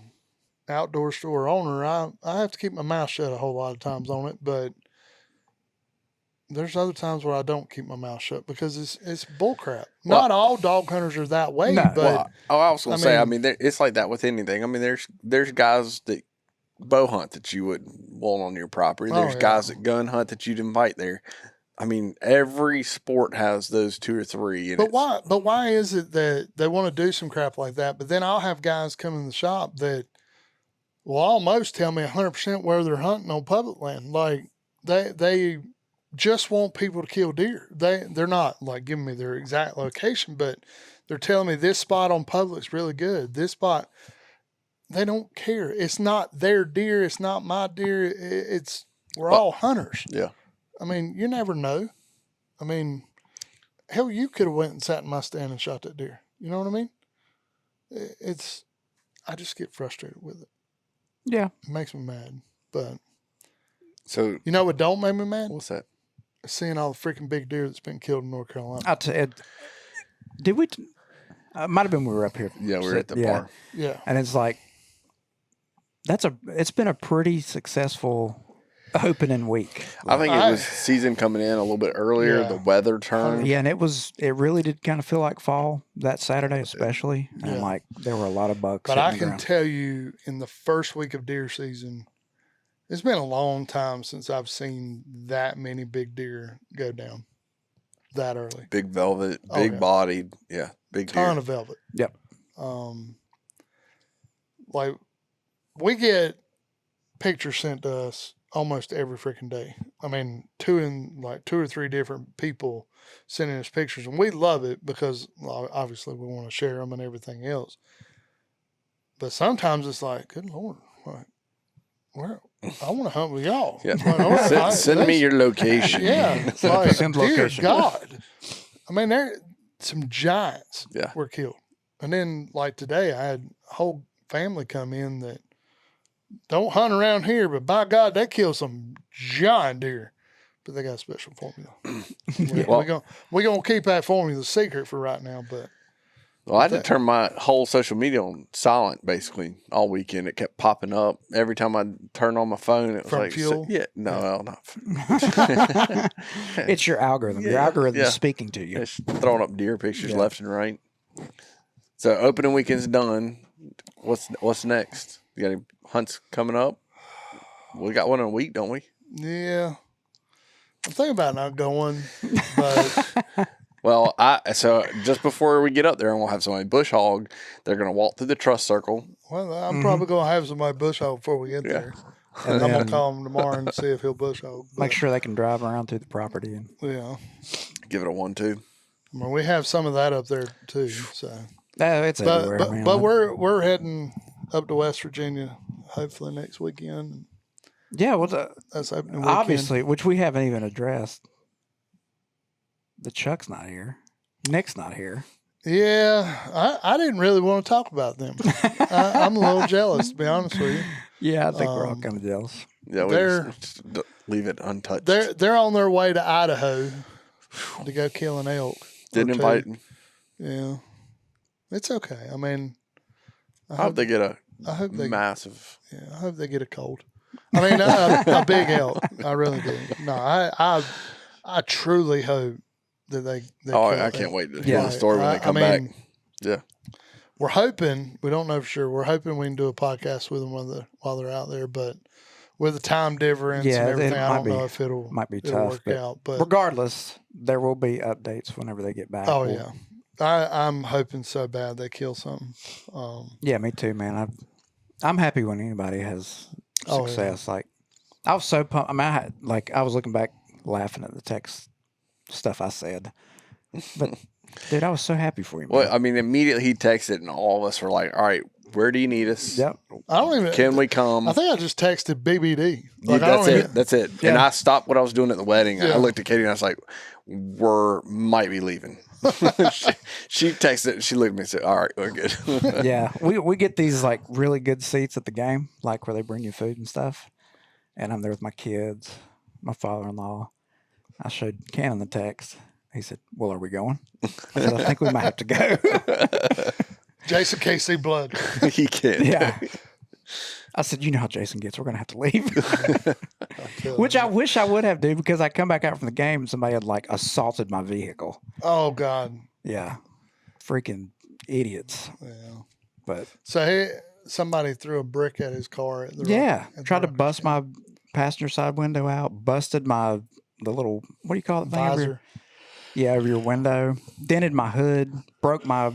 outdoor store owner, I have to keep my mouth shut a whole lot of times on it, but there's other times where I don't keep my mouth shut because it's bullcrap. Not all dog hunters are that way, but I was going to say, it's like that with anything. I mean, there's guys that bow hunt that you wouldn't want on your property. There's guys that gun hunt that you'd invite there. I mean, every sport has those two or three. But why is it that they want to do some crap like that? But then I'll have guys come in the shop that will almost tell me 100% where they're hunting on public land. Like they just want people to kill deer. They're not like giving me their exact location, but they're telling me this spot on public's really good. This spot, they don't care. It's not their deer. It's not my deer. We're all hunters. Yeah. I mean, you never know. I mean, hell, you could have went and sat in my stand and shot that deer. You know what I mean? I just get frustrated with it. Yeah. It makes me mad. But so you know what don't make me mad? What's that? Seeing all the freaking big deer that's been killed in North Carolina. I tell you, did we? Might have been when we were up here. Yeah, we were at the bar. Yeah. And it's like, it's been a pretty successful opening week. I think it was season coming in a little bit earlier. Yeah. The weather turned. Yeah, and it really did kind of feel like fall that Saturday, especially. And like there were a lot of bucks. But I can tell you, in the first week of deer season, it's been a long time since I've seen that many big deer go down that early. Big velvet, big bodied, big deer. Ton of velvet. Yep. Like we get pictures sent to us almost every freaking day. I mean, two or three different people sending us pictures, and we love it because obviously we want to share them and everything else. But sometimes it's like, good Lord, like, I want to hunt with y'all. Yeah. Like, send me your location. Yeah. It's like, Send dear location. God. I mean, there some giants Yeah. were killed. And then, like today, I had a whole family come in that don't hunt around here, but by God, they kill some giant deer. But they got a special formula. We're gonna keep that formula a secret for right now. But well, I had to turn my whole social media on silent basically all weekend. It kept popping up every time I turned on my phone. It was From like, fuel? not. It's your algorithm. Your algorithm's speaking to you. It's throwing up deer pictures left and right. So opening weekend's done. What's next? You got any hunts coming up? We got one in a week, don't we? yeah, I'm thinking about not going, but Well, so just before we get up there, and we'll have somebody bush hog. They're going to walk through the trust circle. well, I'm probably gonna have somebody bush hog before we get there. And I'm gonna then call him tomorrow and see if he'll bush hog. make sure they can drive around through the property. And Yeah, Give it a 1-2. I mean, we have some of that up there too. So, it's everywhere, but man. but we're heading up to West Virginia hopefully next weekend. Yeah, well, That's opening weekend. obviously, which we haven't even addressed. The Chuck's not here. Nick's not here. Yeah, I didn't really want to talk about them. I'm a little jealous, to be honest with you. Yeah, I think we're all kind of jealous. Yeah, we They're- just leave it untouched. They're on their way to Idaho to go kill an elk. Didn't or two. invite me. Yeah, it's okay. I mean, I hope they get a I hope they massive. Yeah, I hope they get a cold. I mean, a big elk. I really do. No, I truly hope that they Oh, kill I it. can't wait to hear the story when I they come mean, back. Yeah. We're hoping. We don't know for sure. We're hoping we can do a podcast with them while they're out there. But with the time difference Yeah, and it everything, I might don't be- know if it'll tough, work but out. But regardless, there will be updates whenever they get back. oh yeah, I'm hoping so bad they kill something. Yeah, me too, man. I'm happy when anybody has Oh, yeah. success. Like I was so pumped. I mean, I was looking back, laughing at the text stuff I said, but dude, I was so happy for you, man. Well, I mean, immediately he texted, and all of us were like, "All right, where do you need us? Yep. I don't even. Can we come?" I think I just texted BBD. Yeah, I that's don't it. even- That's it. Yeah. And I stopped what I was doing at the wedding. Yeah. I looked at Katie and I was like, might be leaving. she texted and she looked at me and said, all right, we're good. Yeah, we get these like really good seats at the game, like where they bring you food and stuff. And I'm there with my kids, my father-in-law. I showed Cannon the text. He said, "Well, are we going?" I said, "I think we might have to go." Jason KC blood. He can't. Yeah. I said, "You know how Jason gets. We're gonna have to leave." Which I wish I would have, dude, because I come back out from the game and somebody had like assaulted my vehicle. Oh God. Yeah, freaking idiots. Yeah. But So somebody threw a brick at his car. At the yeah, at the tried to Rocket bust Ship. my passenger side window out. Busted the little, what do you call it? thing over your- visor. Yeah, over your window. Dented my hood. Broke my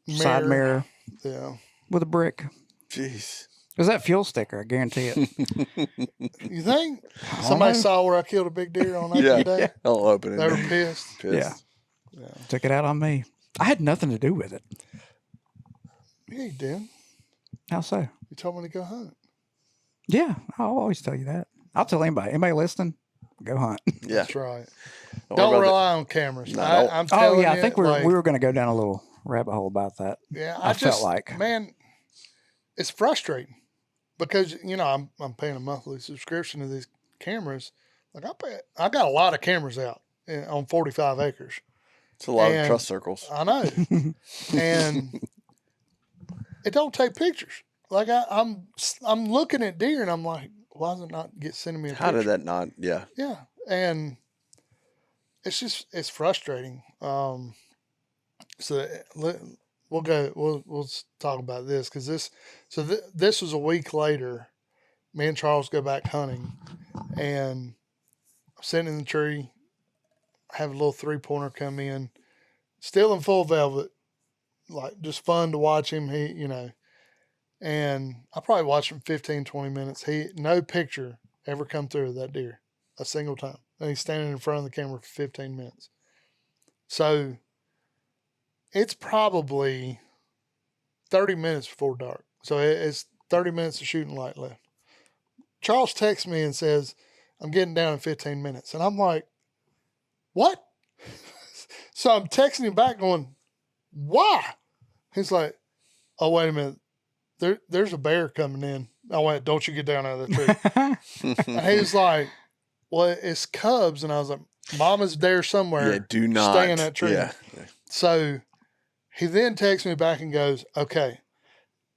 side mirror Yeah. with a brick. Jeez. It was that fuel sticker, I guarantee it. You think somebody know. saw where I killed a big deer on Yeah. opening day? I'll open it. They were pissed. Pissed. Yeah. Took it out on me. I had nothing to do with it. Yeah, you did. How so? You told me to go hunt. Yeah, I'll always tell you that. I'll tell anybody. Anybody listening, go hunt. Yeah. That's right. Don't Don't worry about rely on cameras. No, don't. I'm Oh telling yeah, you, I think like, we were going to go down a little rabbit hole about that. Yeah, I felt like. man, it's frustrating because I'm paying a monthly subscription to these cameras. Like I got a lot of cameras out on 45 acres. It's a lot of And- trust circles. I know, and it don't take pictures. Like I'm looking at deer and I'm like, why does it not sending me a How picture? did that not? Yeah. Yeah, and it's frustrating. So we'll talk about this because this was a week later. Me and Charles go back hunting, and I'm sitting in the tree, have a little 3-pointer come in, still in full velvet, like just fun to watch him. And I probably watched him 15, 20 minutes. No picture ever come through of that deer a single time. And he's standing in front of the camera for 15 minutes. So it's probably 30 minutes before dark. So it's 30 minutes of shooting light left. Charles texts me and says, I'm getting down in 15 minutes. And I'm like, what? So I'm texting him back going, why? He's like, oh, wait a minute. There's a bear coming in. I went, don't you get down out of the tree. And he was like, well, it's cubs. And I was like, Mama's there somewhere. Yeah. Do not stay in that tree. Yeah. So he then texts me back and goes, okay,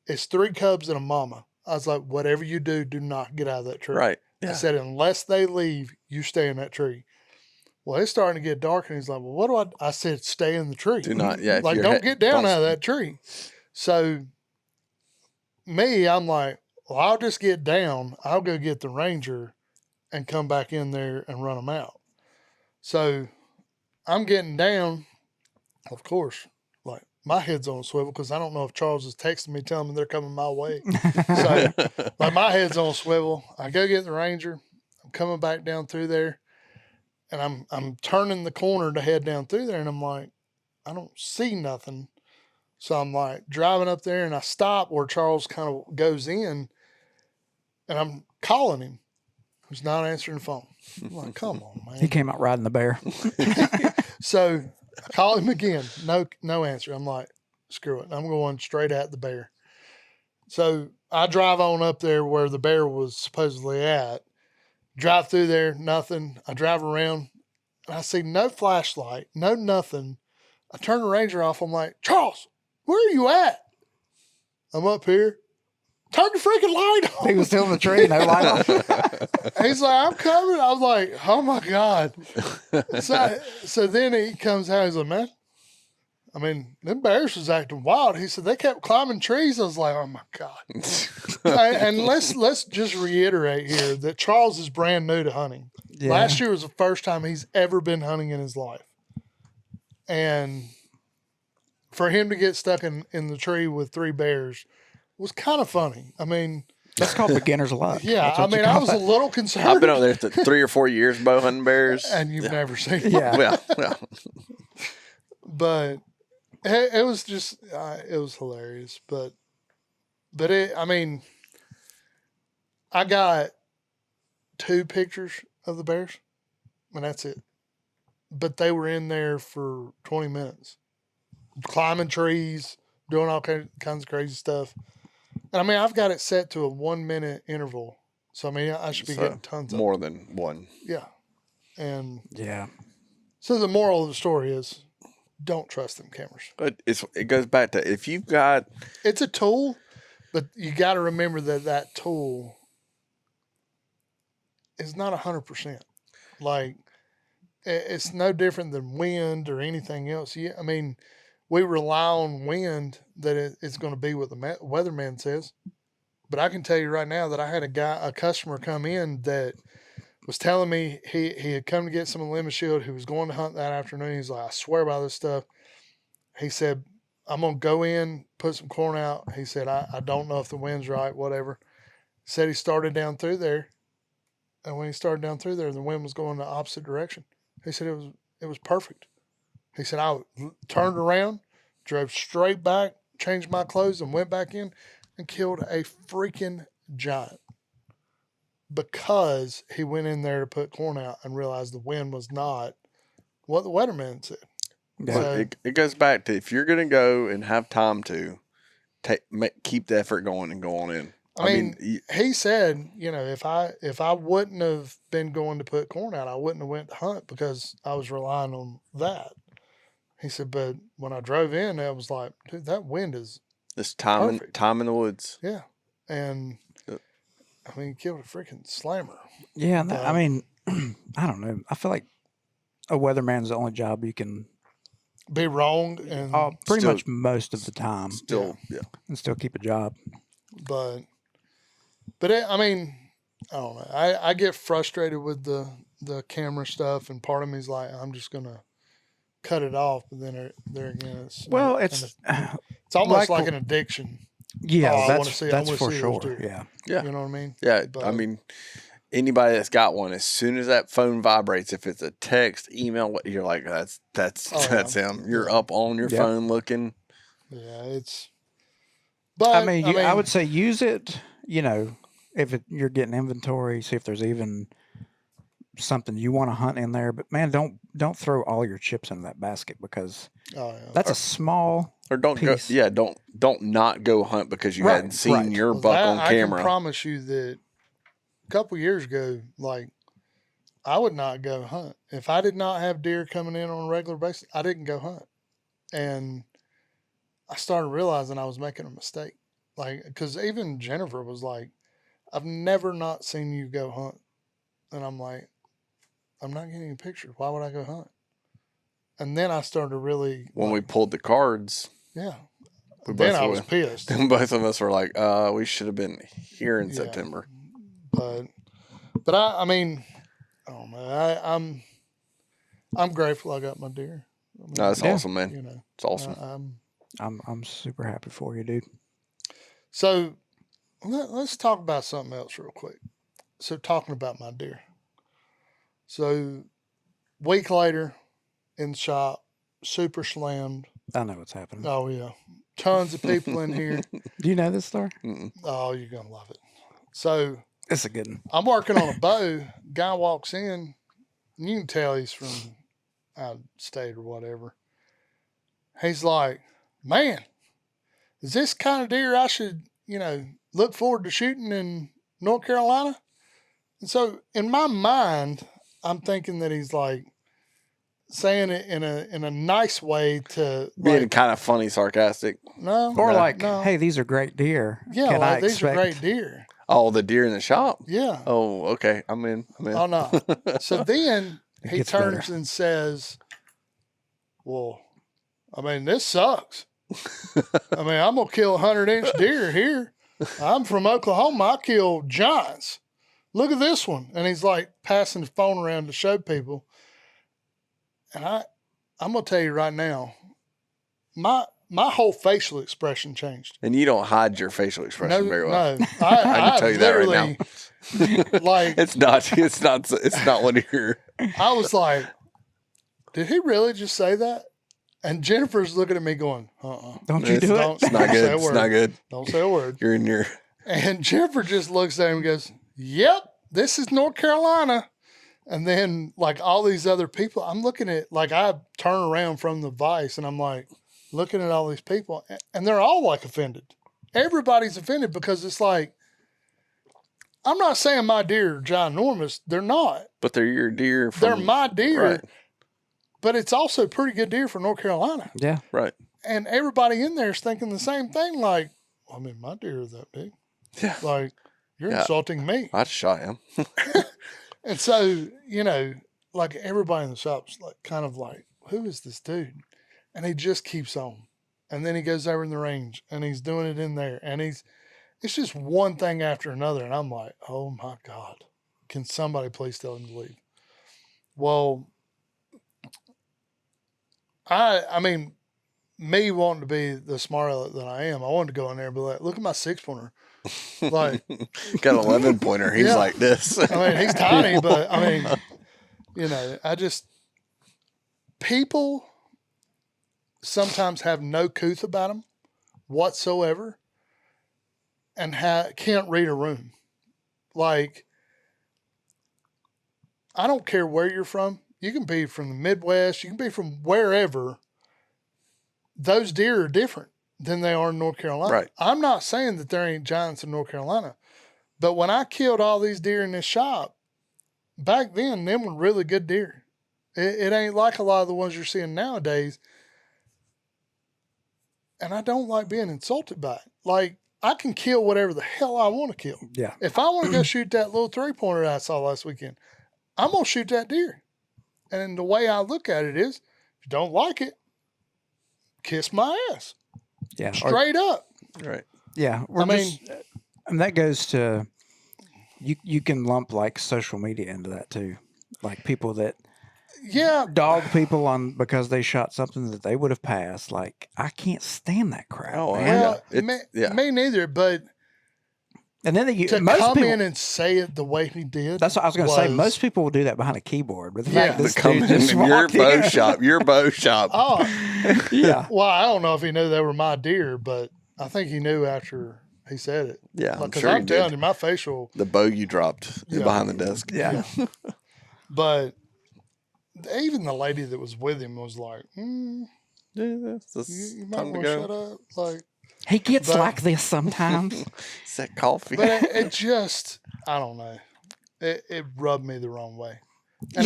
it's 3 cubs and a mama. I was like, whatever you do, do not get out of that tree. Right. I Yeah. said, unless they leave, you stay in that tree. Well, it's starting to get dark, and he's like, well, what do I said, stay in the tree. Do not. Yeah. if Like, your don't head- get down don't- out of that tree. So I'm like, well, I'll just get down. I'll go get the ranger and come back in there and run them out. So I'm getting down, of course, like my head's on a swivel because I don't know if Charles is texting me telling me they're coming my way. So like my head's on a swivel. I go get the ranger. I'm coming back down through there, and I'm turning the corner to head down through there, and I'm like, I don't see nothing. So I'm like driving up there, and I stop where Charles kind of goes in, and I'm calling him. He's not answering the phone. I'm like, come on, man. He came out riding the bear. So I call him again. No answer. I'm like, screw it. I'm going straight at the bear. So I drive on up there where the bear was supposedly at. Drive through there, nothing. I drive around, and I see no flashlight, no nothing. I turn the ranger off. I'm like, Charles, where are you at? I'm up here. Turn the freaking light on. He was still in the tree, no light on. He's like, I'm coming. I was like, oh my God. So then he comes out. He's like, man, I mean, them bears was acting wild. He said they kept climbing trees. I was like, oh my God. And let's just reiterate here that Charles is brand new to hunting. Yeah. Last year was the first time he's ever been hunting in his life. And for him to get stuck in the tree with 3 bears was kind of funny. I mean, That's called beginner's luck. yeah, That's I what you mean, I call was a it. little concerned. I've been over there 3 or 4 years bow hunting bears. And you've never seen it. Yeah. Well, But it was just, it was hilarious. But I mean, I got 2 pictures of the bears, and that's it. But they were in there for 20 minutes, climbing trees, doing all kinds of crazy stuff. And I mean, I've got it set to a 1 minute interval. So, I mean, I should be getting tons of more than one. Yeah. And Yeah. so the moral of the story is don't trust them cameras. But it goes back to if you've got It's a tool, but you got to remember that tool is not 100%. Like, it's no different than wind or anything else. Yeah, I mean, we rely on wind that it's going to be what the weatherman says. But I can tell you right now that I had a customer come in that was telling me he had come to get some ElimiShield. He was going to hunt that afternoon. He's like, I swear by this stuff. He said, I'm going to go in, put some corn out. He said, I don't know if the wind's right, whatever. Said he started down through there. And when he started down through there, the wind was going the opposite direction. He said it was perfect. He said, I turned around, drove straight back, changed my clothes, and went back in and killed a freaking giant. Because he went in there to put corn out and realized the wind was not what the weatherman said. Yeah. So, it goes back to if you're going to go and have time to keep the effort going and go on in. I mean, he said, if I wouldn't have been going to put corn out, I wouldn't have went to hunt because I was relying on that. He said, but when I drove in, I was like, dude, that wind is it's time perfect. time in the woods. Yeah. And I mean, he killed a freaking slammer. Yeah. I mean, I don't know. I feel like a weatherman's the only job you can Be wrong and pretty Still- much most of the time and still keep a job. but I mean, I don't know. I get frustrated with the camera stuff, and part of me is like, I'm just gonna cut it off. But then there again, it's almost like an addiction. Yeah, Oh, I wanna that's see- I wanna for see those sure. deer. Yeah. Yeah. You know what I mean? Yeah, But- I mean, anybody that's got one, as soon as that phone vibrates, if it's a text, email, you're like, that's Oh, that's him. You're up on your Yeah. phone looking. Yeah, it's. But I mean, I would say use it. If you're getting inventory, see if there's even something you want to hunt in there. But man, don't throw all your chips in that basket because Oh, yeah. that's a small. Or don't Piece. go. Yeah, don't not go hunt because you Right, hadn't seen right. your Well, buck that- on I camera. can promise you that a couple years ago, like, I would not go hunt. If I did not have deer coming in on a regular basis, I didn't go hunt. And I started realizing I was making a mistake. Like, because even Jennifer was like, I've never not seen you go hunt. And I'm like, I'm not getting a picture. Why would I go hunt? And then I started really. When we pulled the cards, Yeah. we Then both I was went- pissed. both of us were like, we should have been here in Yeah. September. But I mean, I don't know. I'm grateful I got my deer. I mean, No, that's Yeah. awesome, man. you know, It's awesome. I'm super happy for you, dude. So let's talk about something else real quick. So talking about my deer. So week later in the shop, super slammed. I know what's happening. Oh yeah, tons of people in here. Do you know this story? Oh, you're gonna love it. So It's a good one. I'm working on a bow. Guy walks in. And you can tell he's from out of state or whatever. He's like, man, is this kind of deer I should, look forward to shooting in North Carolina? And so in my mind, I'm thinking that he's like saying it in a nice way to Being like, kind of funny, sarcastic. no, Or no, like, no. hey, these are great deer. yeah, Can I like, these are expect? great deer. Oh, the deer in the shop. Yeah. Oh, okay. I'm in. Oh no. So then It he gets turns better. and says, well, I mean, this sucks. I mean, I'm going to kill 100-inch deer here. I'm from Oklahoma. I kill giants. Look at this one. And he's like passing the phone around to show people. And I'm going to tell you right now, my whole facial expression changed. And you don't hide your facial expression very well. No, I can tell you that right now. Like, it's not one of your. I was like, did he really just say that? And Jennifer's looking at me going, Don't you do it? It's not say good. a It's word. not good. Don't say a word. You're in your. And Jennifer just looks at him and goes, yep, this is North Carolina. And then, like, all these other people, I'm looking at, like, I turn around from the vise and I'm like, looking at all these people, and they're all, like, offended. Everybody's offended because it's like, I'm not saying my deer are ginormous. They're not. But they're your deer. They're my deer. Right. But it's also pretty good deer for North Carolina. Yeah. Right. And everybody in there is thinking the same thing. Like, I mean, my deer are that big. Yeah. Like, you're Yeah. insulting me. I just shot him. And so, you know, like everybody in the shop's like, kind of like, who is this dude? And he just keeps on. And then he goes over in the range and he's doing it in there. And it's just one thing after another. And I'm like, oh my God, can somebody please tell him to leave? Well, I mean, me wanting to be the smart aleck that I am, I wanted to go in there and be like, look at my 6-pointer. Like, Got an 11-pointer. He's Yeah. like this. I mean, he's tiny, but I mean, you know, people sometimes have no couth about them whatsoever and can't read a room. Like, I don't care where you're from. You can be from the Midwest. You can be from wherever. Those deer are different than they are in North Carolina. Right. I'm not saying that there ain't giants in North Carolina, but when I killed all these deer in this shop, back then, them were really good deer. It ain't like a lot of the ones you're seeing nowadays. And I don't like being insulted by it. Like, I can kill whatever the hell I want to kill. Yeah. If I want to go shoot that little 3-pointer I saw last weekend, I'm going to shoot that deer. And the way I look at it is, if you don't like it, kiss my ass. Yeah. Straight up. Right. Yeah. And that goes to, you can lump like social media into that too. Like people that Yeah. dog people on because they shot something that they would have passed. Like, I can't stand that crap. Oh, man. Well, Yeah. me neither, but And then to most come people, in and say it the way he did. that's what I was going to say. was- Most people will do that behind a keyboard. But the Yeah. fact To this come dude in just your walked bow in. shop. Your bow shop. Oh, Yeah. well, I don't know if he knew they were my deer, but I think he knew after he said it. Yeah, I'm Because sure he I'm telling did. you, my facial, The bow you dropped is Yeah. behind the desk. Yeah. but even the lady that was with him was like, Yeah, it's you might time to want to shut go. up. Like, He gets But- like this sometimes. It's that coffee. but it just, I don't know. It rubbed me the wrong way. It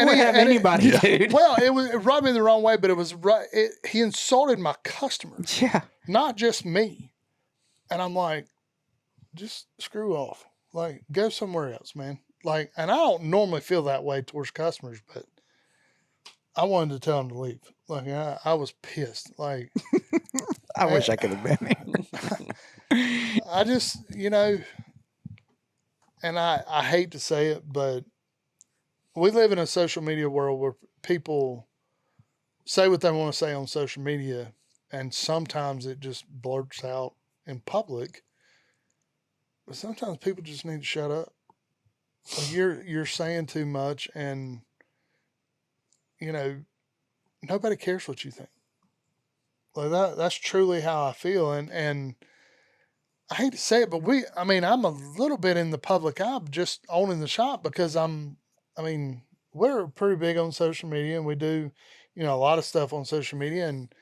would have anybody, Yeah. dude. Well, it rubbed me the wrong way, but it was right. He insulted my customers, Yeah. not just me. And I'm like, just screw off. Like, go somewhere else, man. Like, and I don't normally feel that way towards customers, but I wanted to tell him to leave. Like, I was pissed. Like, I wish I could have been him. I just, you know, and I hate to say it, but we live in a social media world where people say what they want to say on social media, and sometimes it just blurts out in public. But sometimes people just need to shut up. Like, you're saying too much, and you know, nobody cares what you think. Like that's truly how I feel, and I hate to say it, but I'm a little bit in the public eye just owning the shop because we're pretty big on social media and we do, you know, a lot of stuff on social media, and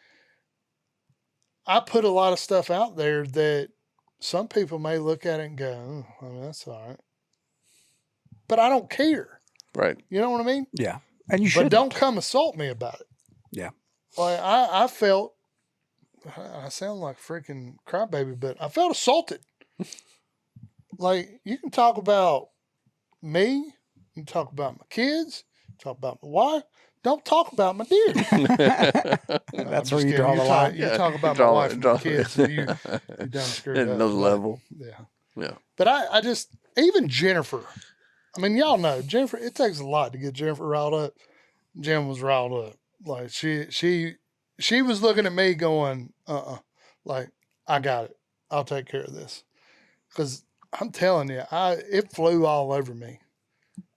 I put a lot of stuff out there that some people may look at it and go, that's all right. But I don't care. Right. You know what I mean? Yeah. And you should. But don't come assault me about it. Yeah. Like I felt, I sound like a freaking crybaby, but I felt assaulted. Like, you can talk about me, you can talk about my kids, talk about my wife. Don't talk about my deer. That's where you draw the line. You talk about my draw- wife and draw- my kids, and you done screwed At up. another But, level. Yeah. Yeah. But I just, even Jennifer, I mean, y'all know, Jennifer, it takes a lot to get Jennifer riled up. Jen was riled up. Like, she was looking at me going, like, I got it. I'll take care of this. Because I'm telling you, it flew all over me.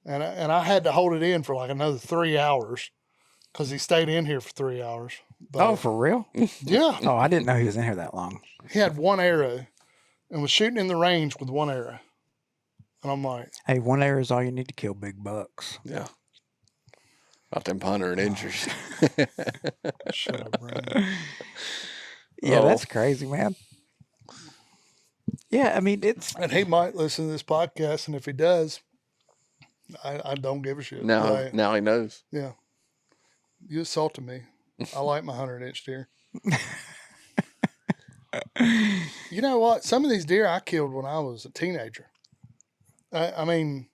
And I had to hold it in for like another 3 hours because he stayed in here for 3 hours. But, Oh, for real? yeah. Oh, I didn't know he was in here that long. He had one arrow and was shooting in the range with one arrow. And I'm like, Hey, one arrow is all you need to kill big bucks. Yeah. About them 100 inches. shut up, Brandon. Yeah, Oh. that's crazy, man. Yeah, I mean, it's And he might listen to this podcast, and if he does, I don't give a shit. Like, Now he knows. yeah. You assaulted me. I like my 100-inch deer. You know what? Some of these deer I killed when I was a teenager. I mean,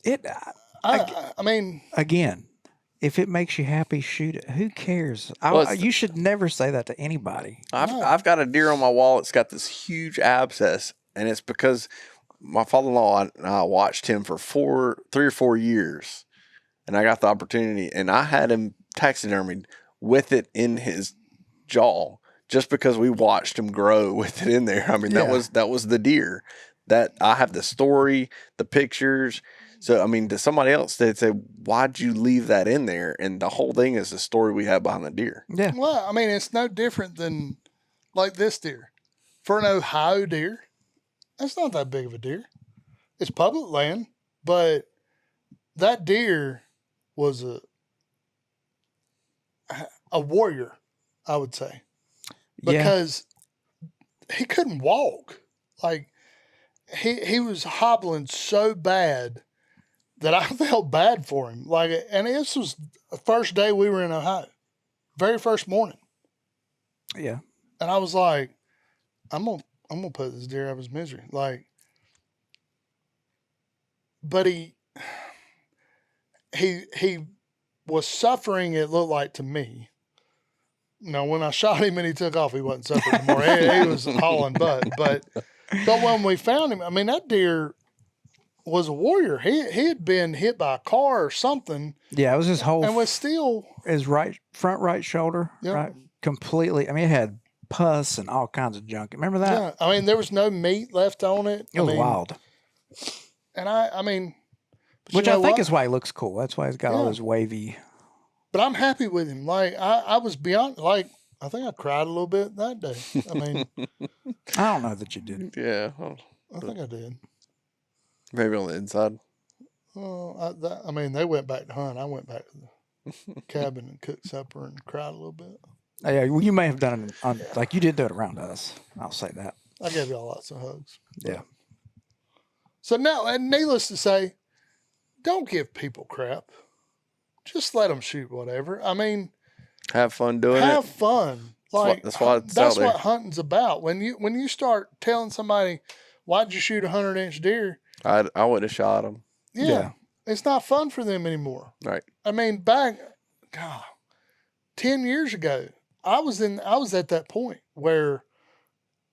it. I mean, Again, if it makes you happy, shoot it. Who cares? Well, it's- You should never say that to anybody. I've got a deer on my wall. It's got this huge abscess, and it's because my father-in-law and I watched him for 3 or 4 years, and I got the opportunity, and I had him taxidermied with it in his jaw just because we watched him grow with it in there. I mean, Yeah. that was the deer. That I have the story, the pictures. So I mean, to somebody else, they'd say, "Why'd you leave that in there?" And the whole thing is the story we have behind the deer. Yeah. well, I mean, it's no different than like this deer. For an Ohio deer, that's not that big of a deer. It's public land, but that deer was a warrior, I would say, Yeah. because he couldn't walk. Like he was hobbling so bad that I felt bad for him. Like, and this was the first day we were in Ohio, very first morning, Yeah. and I was like, I'm gonna put this deer out of his misery. Like, but he was suffering. It looked like to me. Now, when I shot him and he took off, he wasn't suffering anymore. He was hauling butt. But when we found him, I mean, that deer was a warrior. He had been hit by a car or something, Yeah. It was his whole and was still his front right shoulder. Yeah. Right. Completely. I mean, it had pus and all kinds of junk. Remember that? yeah. I mean, there was no meat left on it. It was I mean, wild. And I mean, but Which you know I think what? is why he looks cool. That's why he's got all Yeah. those wavy. But I'm happy with him. Like I was beyond. Like I think I cried a little bit that day. I mean, I don't know that you did. Yeah, well, I think I did. maybe on the inside. Well, I mean, they went back to hunt. I went back to the cabin and cooked supper and cried a little bit. Yeah, well, you may have done it on, like you did do it around us. I'll say that. I gave y'all lots of hugs. Yeah. So now, and needless to say, don't give people crap. Just let them shoot whatever. I mean, Have fun doing have it. fun. why- Like that's why it's that's out there. what hunting's about. When you start telling somebody, "Why'd you shoot a 100-inch deer?" I would have shot him. Yeah, it's not fun for them anymore. Right. I mean, back, God, 10 years ago, I was at that point where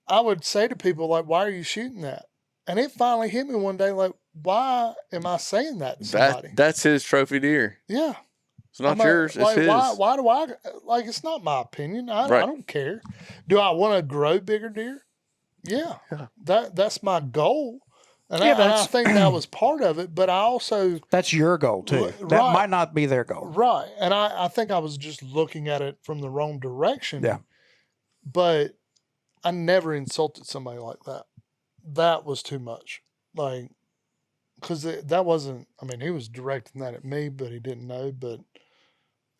I would say to people like, "Why are you shooting that?" And it finally hit me one day, like, "Why am I saying that to somebody?" That's his trophy deer. Yeah, It's not I'm like- yours. It's like, his. Why do I like? It's not my opinion. I Right. don't care. Do I want to grow bigger deer? Yeah, Yeah. that's my goal, and, Yeah, and I that's- think that was part of it. But I also That's your goal too. Right. That might not be their goal. right, and I think I was just looking at it from the wrong direction. Yeah. But I never insulted somebody like that. That was too much. Like, because that wasn't. I mean, he was directing that at me, but he didn't know. But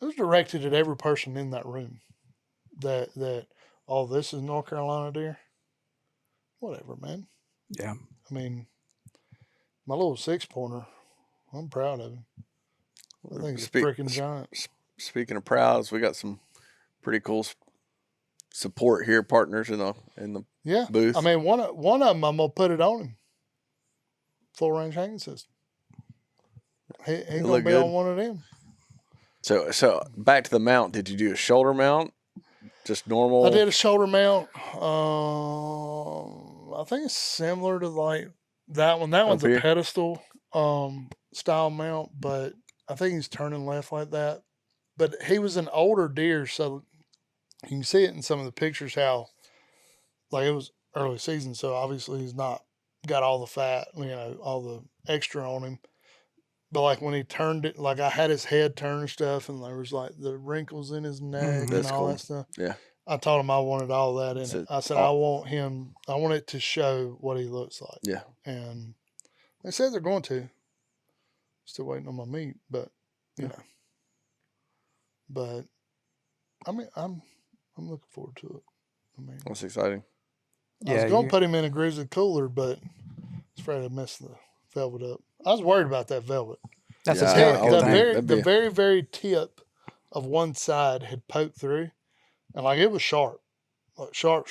it was directed at every person in that room. That oh, this is North Carolina deer. Whatever, man. Yeah. I mean, my little 6-pointer. I'm proud of him. I think it's Speak- freaking giant. Speaking of prouds, we got some pretty cool support here, partners in the Yeah. booth. I mean, one of them, I'm gonna put it on him. Full range hanging system. He gonna look be good. on one of them. So back to the mount. Did you do a shoulder mount? Just normal? I did a shoulder mount. I think it's similar to like that one. That one's here? a pedestal style mount, but I think he's turning left like that. But he was an older deer, so you can see it in some of the pictures how like it was early season, so obviously he's not got all the fat, all the extra on him. But like when he turned it, like I had his head turned and stuff, and there was like the wrinkles in his neck and That's all cool. that stuff. Yeah. I told him I wanted all that in So it. I said I want it to show what he looks like. Yeah. And they said they're going to. Still waiting on my meat, but you know. But I mean, I'm looking forward to it. I mean, That's exciting. I was going to put him in a Grizzly Cooler, but I was afraid I'd mess the velvet up. I was worried about that velvet. That's Yeah, a I scary would thing. be. The very, very tip of one side had poked through, and like it was sharp, like sharp.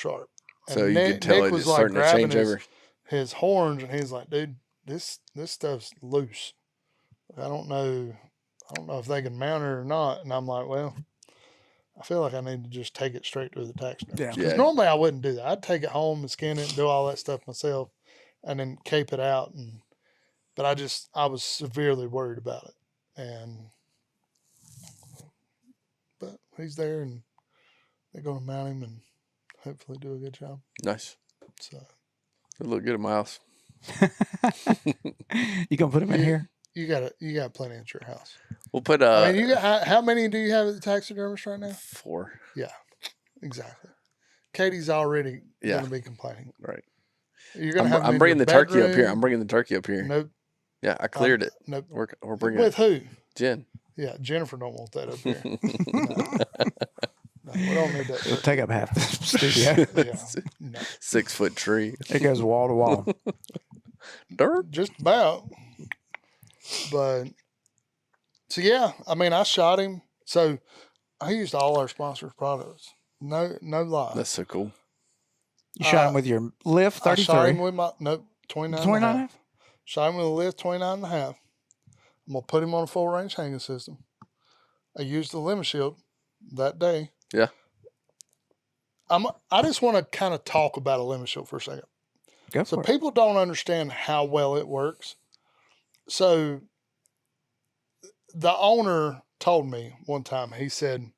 And So you could tell it was starting to change over. his horns, and he's like, "Dude, this stuff's loose. I don't know if they can mount it or not." And I'm like, "Well, I feel like I need to just take it straight to the taxidermist. Yeah. Because normally I wouldn't do that. I'd take it home and skin it and do all that stuff myself, and then cape it out. But I was severely worried about it, but he's there, and they're going to mount him and hopefully do a good job. Nice. So It look good at my house. You gonna put him in here? you got plenty at your house. We'll put I mean, how many do you have at the taxidermist right now? 4. Yeah, exactly. Katie's already Yeah. going to be complaining. Right. You're going to have. I'm bringing the turkey up here. I'm bringing the turkey up here. Nope. Yeah, I cleared it. Nope. We're bringing With it. who? Jen. Yeah, Jennifer don't want that up here. No, we don't need that. It'll take up half the studio. Yeah, no. 6-foot tree. It goes wall to wall. Dirt. Just about. But so yeah, I mean, I shot him. So I used all our sponsors' products. No lie. That's so cool. You shot him with your lift I shot him 33. with my 29. 29 and a half? Shot him with a lift 29 and a half. I'm gonna put him on a full range hanging system. I used the ElimiShield that day. Yeah. I just want to kind of talk about a ElimiShield for a second. Go So for it. people don't understand how well it works. So the owner told me one time, he said,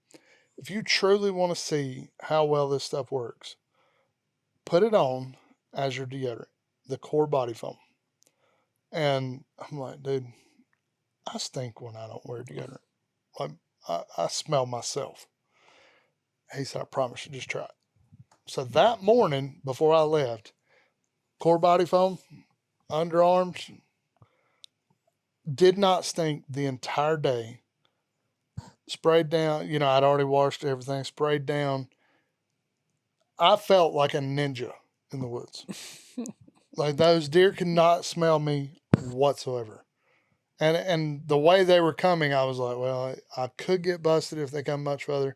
if you truly want to see how well this stuff works, put it on as your deodorant, the core body foam. And I'm like, dude, I stink when I don't wear deodorant. Like I smell myself. He said, I promise you, just try it. So that morning before I left, core body foam, underarms, did not stink the entire day. Sprayed down, I'd already washed everything, sprayed down. I felt like a ninja in the woods. Like those deer could not smell me whatsoever. And the way they were coming, I was like, well, I could get busted if they come much further,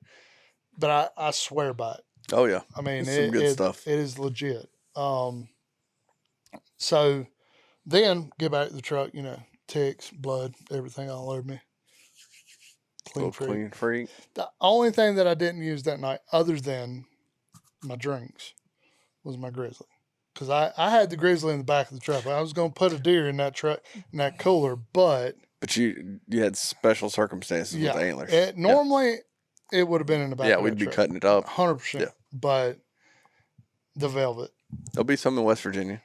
but I swear by it. Oh yeah. I mean, It's some good stuff. It is legit. So then get back to the truck, ticks, blood, everything all over me. Clean Freek. Klean Freek. The only thing that I didn't use that night, other than my drinks, was my Grizzly. Because I had the Grizzly in the back of the truck. I was going to put a deer in that truck, in that cooler, but But you had special circumstances with the antlers. Normally it would have been in the back. Yeah, of we'd that be truck. cutting it up. 100%. Yeah. But the velvet, There'll be some in West Virginia.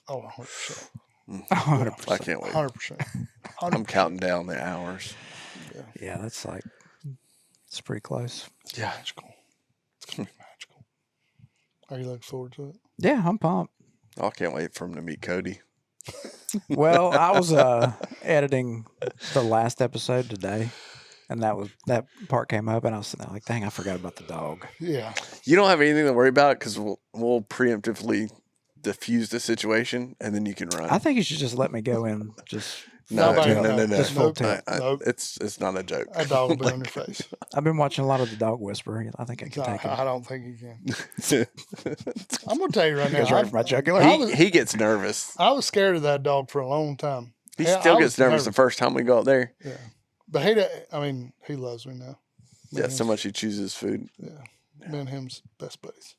100%. 100%. I can't wait. 100%. I'm counting down the hours. Yeah, that's like, it's pretty close. Yeah. Magical. It's going to be magical. Are you looking forward to it? Yeah, I'm pumped. I can't wait for him to meet Cody. Well, I was editing the last episode today, and that part came up, and I was sitting there like, dang, I forgot about the dog. Yeah. You don't have anything to worry about because we'll preemptively diffuse the situation and then you can run. I think you should just let me go in. Just No. Just full Nope. tilt. Nope. It's not a joke. That dog will be on your face. I've been watching a lot of the Dog Whisperer. I think I can No, take him. I don't think you can. I'm going to tell you right It goes now. right for my jugular. he gets nervous. I was scared of that dog for a long time. He Yeah, still I gets was nervous the first time we go up there. Yeah. But he loves me now. Yeah, so much he chooses food. Yeah, me and him's best buddies.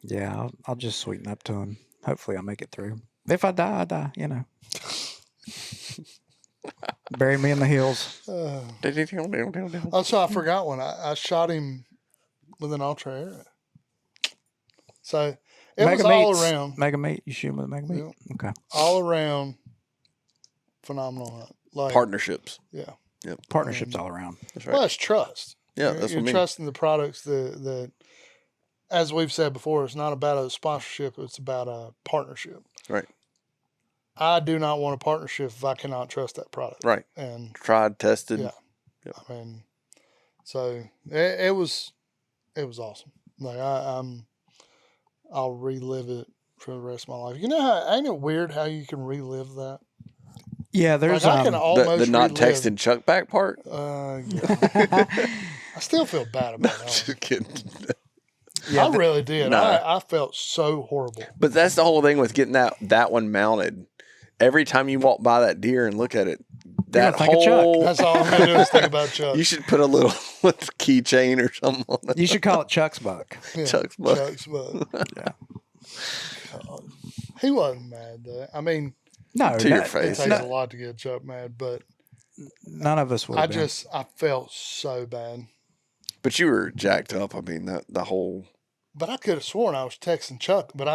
Yeah, I'll just sweeten up to him. Hopefully, I'll make it through. If I die, I die. You know. Bury me in the hills. Also, I forgot one. I shot him with an Altra Arrow. So it was all around. Mega meat. You shoot him with a mega meat. Yeah. Okay. All around. Phenomenal hunt. Like Partnerships. Yeah. Yep. Partnerships all around. That's right. Well, it's trust. Yeah, You're that's what I mean. trusting the products that, as we've said before, it's not about a sponsorship. It's about a partnership. Right. I do not want a partnership if I cannot trust that product. Right. And tried, tested. yeah. Yep. I mean, so it was awesome. Like I'll relive it for the rest of my life. You know how ain't it weird how you can relive that? Yeah, there's like I can almost the not relive, texting Chuck back part. Yeah. I still feel bad about that. Just kidding. Yeah, I really did. No. I felt so horrible. But that's the whole thing with getting that one mounted. Every time you walk by that deer and look at it, that think of Chuck. whole That's all I'm gonna do is think about Chuck. you should put a little keychain or something on it. You should call it Chuck's buck. Yeah, Chuck's buck. Chuck's buck. Yeah. God. He wasn't mad though. I mean, No, To your it face. takes a lot to get Chuck mad, but none of us would. I felt so bad. But you were jacked up. I mean, the whole. But I could have sworn I was texting Chuck, but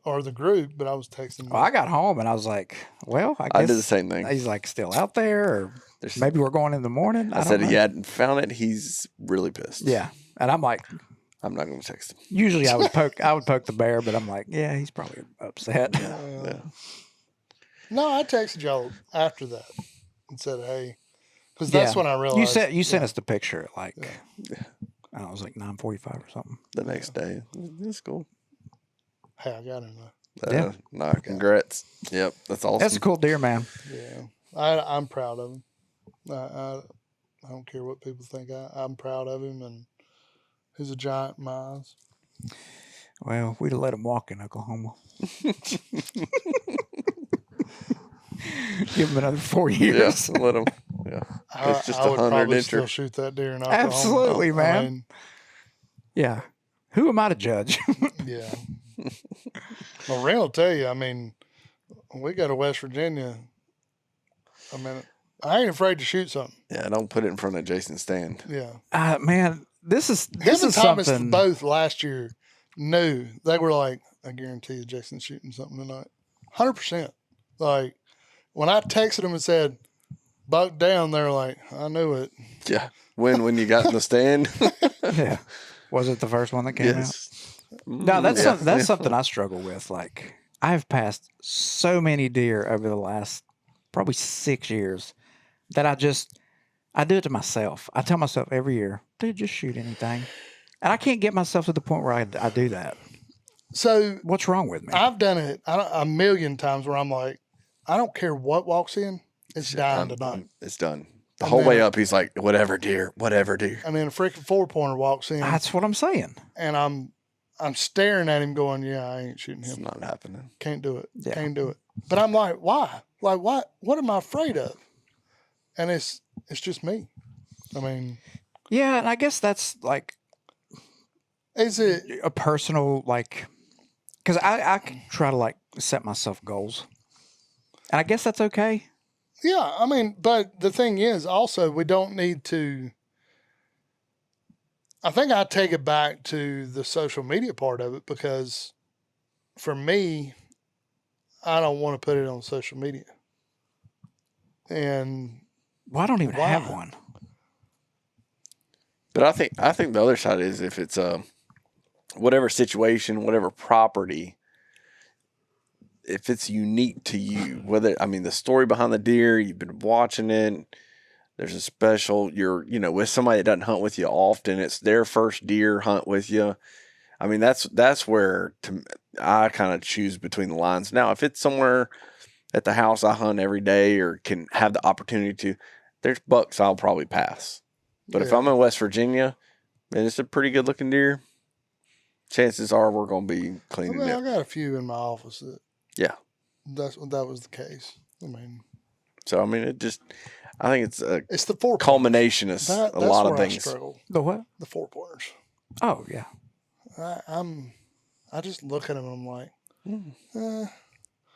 or the group, but I was texting. Well, I got home and I was like, "Well, I guess I did the same thing. he's like still out there, or maybe we're going in the morning." I said he hadn't found it. He's really pissed. Yeah, and I'm like, I'm not going to text him. usually I would poke the bear, but I'm like, yeah, he's probably upset. Yeah. No, I texted y'all after that and said, "Hey," because that's when I realized you sent us the picture at like, I don't know, it was like 9:45 or something. The next day. That's cool. Hey, I got him though. Yeah. Nah, congrats. Yep. That's awesome. That's a cool deer, man. Yeah, I'm proud of him. I don't care what people think. I'm proud of him, and he's a giant in my eyes. Well, we'd have let him walk in Oklahoma. Give him another 4 years. Yeah, let him. Yeah. It's just I would 100 probably incher. still shoot that deer in Oklahoma. Absolutely, man. I mean, Yeah. Who am I to judge? yeah. Well, Ren will tell you. I mean, we go to West Virginia. I mean, I ain't afraid to shoot something. Yeah, don't put it in front of Jason's stand. Yeah. Man, this is Him and Thomas something. both last year knew. They were like, I guarantee you Jason's shooting something tonight. 100%. Like, when I texted them and said, buck down, they're like, I knew it. Yeah. When you got in the stand. Yeah. Was it the first one that came out? Yes. No, that's Yeah. that's something I struggle with. Like, I've passed so many deer over the last probably 6 years that I do it to myself. I tell myself every year, dude, just shoot anything. And I can't get myself to the point where I do that. So What's wrong with me? I've done it a million times where I'm like, I don't care what walks in, it's dying tonight. It's done. The And whole way then- up, he's like, whatever, deer, whatever, deer. And then a freaking 4-pointer walks in, That's what I'm saying. and I'm staring at him going, yeah, I ain't shooting It's him. not happening. Can't do it. Yeah. Can't do it. But I'm like, why? Like, what am I afraid of? And it's just me. I mean, Yeah, and I guess that's like is it? a personal, like, because I can try to like set myself goals. And I guess that's okay. Yeah, I mean, but the thing is, also, we don't need to. I think I take it back to the social media part of it because for me, I don't want to put it on social media. And Well, I don't even Why? have one. But I think the other side is if it's whatever situation, whatever property, if it's unique to you, the story behind the deer, you've been watching it, there's a special, you're with somebody that doesn't hunt with you often, it's their first deer hunt with you. I mean, that's where I kind of choose between the lines. Now, if it's somewhere at the house I hunt every day or can have the opportunity to, there's bucks I'll probably pass. But if Yeah. I'm in West Virginia and it's a pretty good looking deer, chances are we're going to be I cleaning mean, I it. got a few in my office that Yeah. that was the case. I mean, So, I mean, I think it's a It's the four culmination of That- a that's lot of where I things. struggle. The what? The four pointers. Oh yeah. I just look at him and I'm like,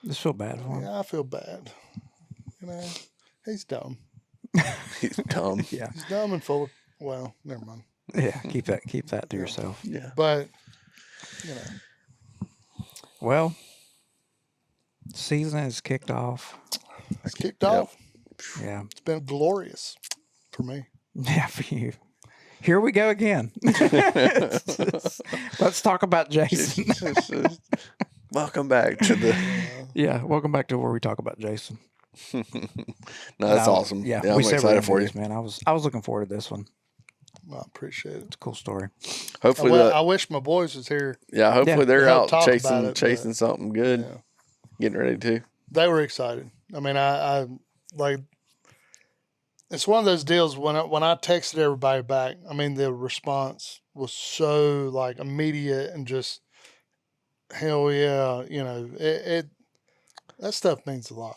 Just feel bad for him. yeah, I feel bad. You know, he's dumb. He's dumb. Yeah. He's dumb and full of, well, never mind. Yeah. Keep that to yourself. Yeah. But, you know, Well, season is kicked off. it's kicked off. Yeah. It's been glorious for me. Yeah, for you. Here we go again. Let's talk about Jason. Welcome back to the. Yeah, welcome back to where we talk about Jason. No, that's awesome. Yeah, I'm we said excited we're for gonna you. do this, man. I was looking forward to this one. I appreciate it. It's a cool story. Hopefully, I wish my boys was here. hopefully Yeah. they're Help out talk chasing about it, but- something good, Yeah. getting ready to. They were excited. I mean, I like. It's one of those deals when I texted everybody back. I mean, the response was so like immediate and just hell yeah, you know it that stuff means a lot.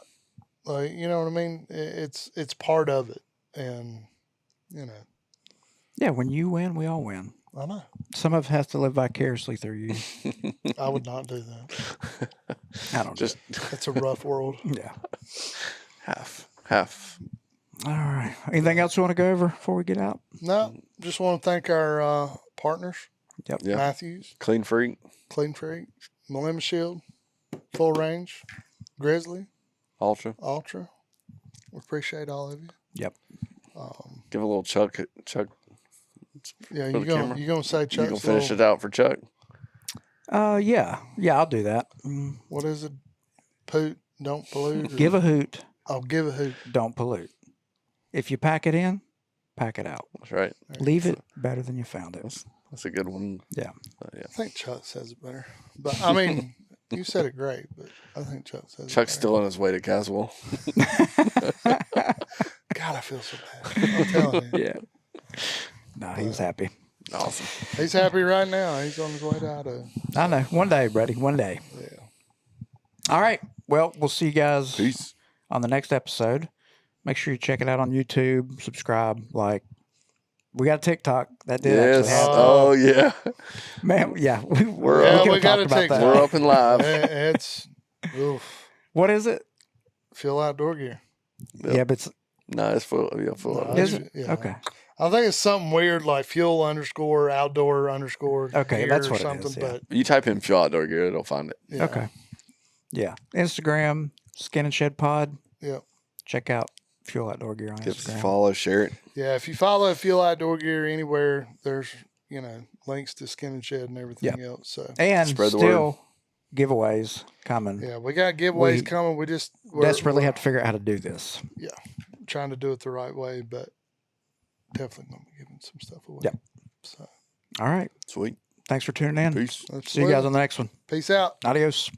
Like, you know what I mean? It's part of it, and you know, Yeah, when you win, we all win. I know Some of it has to live vicariously through you. I would not do that. I don't Just It's a rough world. Yeah. half. All right. Anything else you want to go over before we get out? No, just want to thank our partners, Yep. Yeah. Mathews, Klean Freek, Klean Freek, ElimiShield, Full Range, Grizzly, Ultra. Altra. We appreciate all of you. Yep. Give a little Chuck. Yeah, For the camera. you gonna say Chuck's You gonna finish little- it out for Chuck? Yeah. Yeah, I'll do that. What is it? Poot, don't pollute. or- Give a hoot, I'll give a hoot. don't pollute. If you pack it in, pack it out. That's right. Leave it better than you found it. That's a good one. Yeah. I think Chuck says it better. But I mean, you said it great, but I think Chuck says Chuck's it still on his way to Caswell. better. God, I feel so bad. I'm telling you. Yeah. No, he was happy. Awesome. He's happy right now. He's on his way to Idaho. I know. One day, buddy. One day. Yeah. All right. Well, we'll see you guys Peace. on the next episode. Make sure you check it out on YouTube. Subscribe. Like. We got a TikTok. That did Yes. actually happen. Oh yeah. Man, yeah. We Yeah, could've we got talked a about TikTok. that. We're up and live. It's oof. What is it? Feel outdoor gear. Yep. Yeah, but it's No, it's full. Yeah, full. No, of Is it. it? Yeah. Okay. I think it's something weird like fuel _ outdoor _ Okay, gear that's or what it something. is, yeah. But You type in Fuel Outdoor Gear, it'll find it. yeah. Okay. Yeah. Instagram, Skin and Shed Pod. Yeah. Check out Fuel Outdoor Gear on Give us a Instagram. follow, share it. Yeah, if you follow Fuel Outdoor Gear anywhere, there's links to Skin and Shed and everything else. So And Spread the still giveaways coming. yeah, we got giveaways We coming. We're Desperately have to figure out how to do this. trying to do it the right way, but definitely gonna be giving some stuff away. Yep. So All right. Sweet. Thanks for tuning in. Peace. See you guys on the next one. peace out. Adios.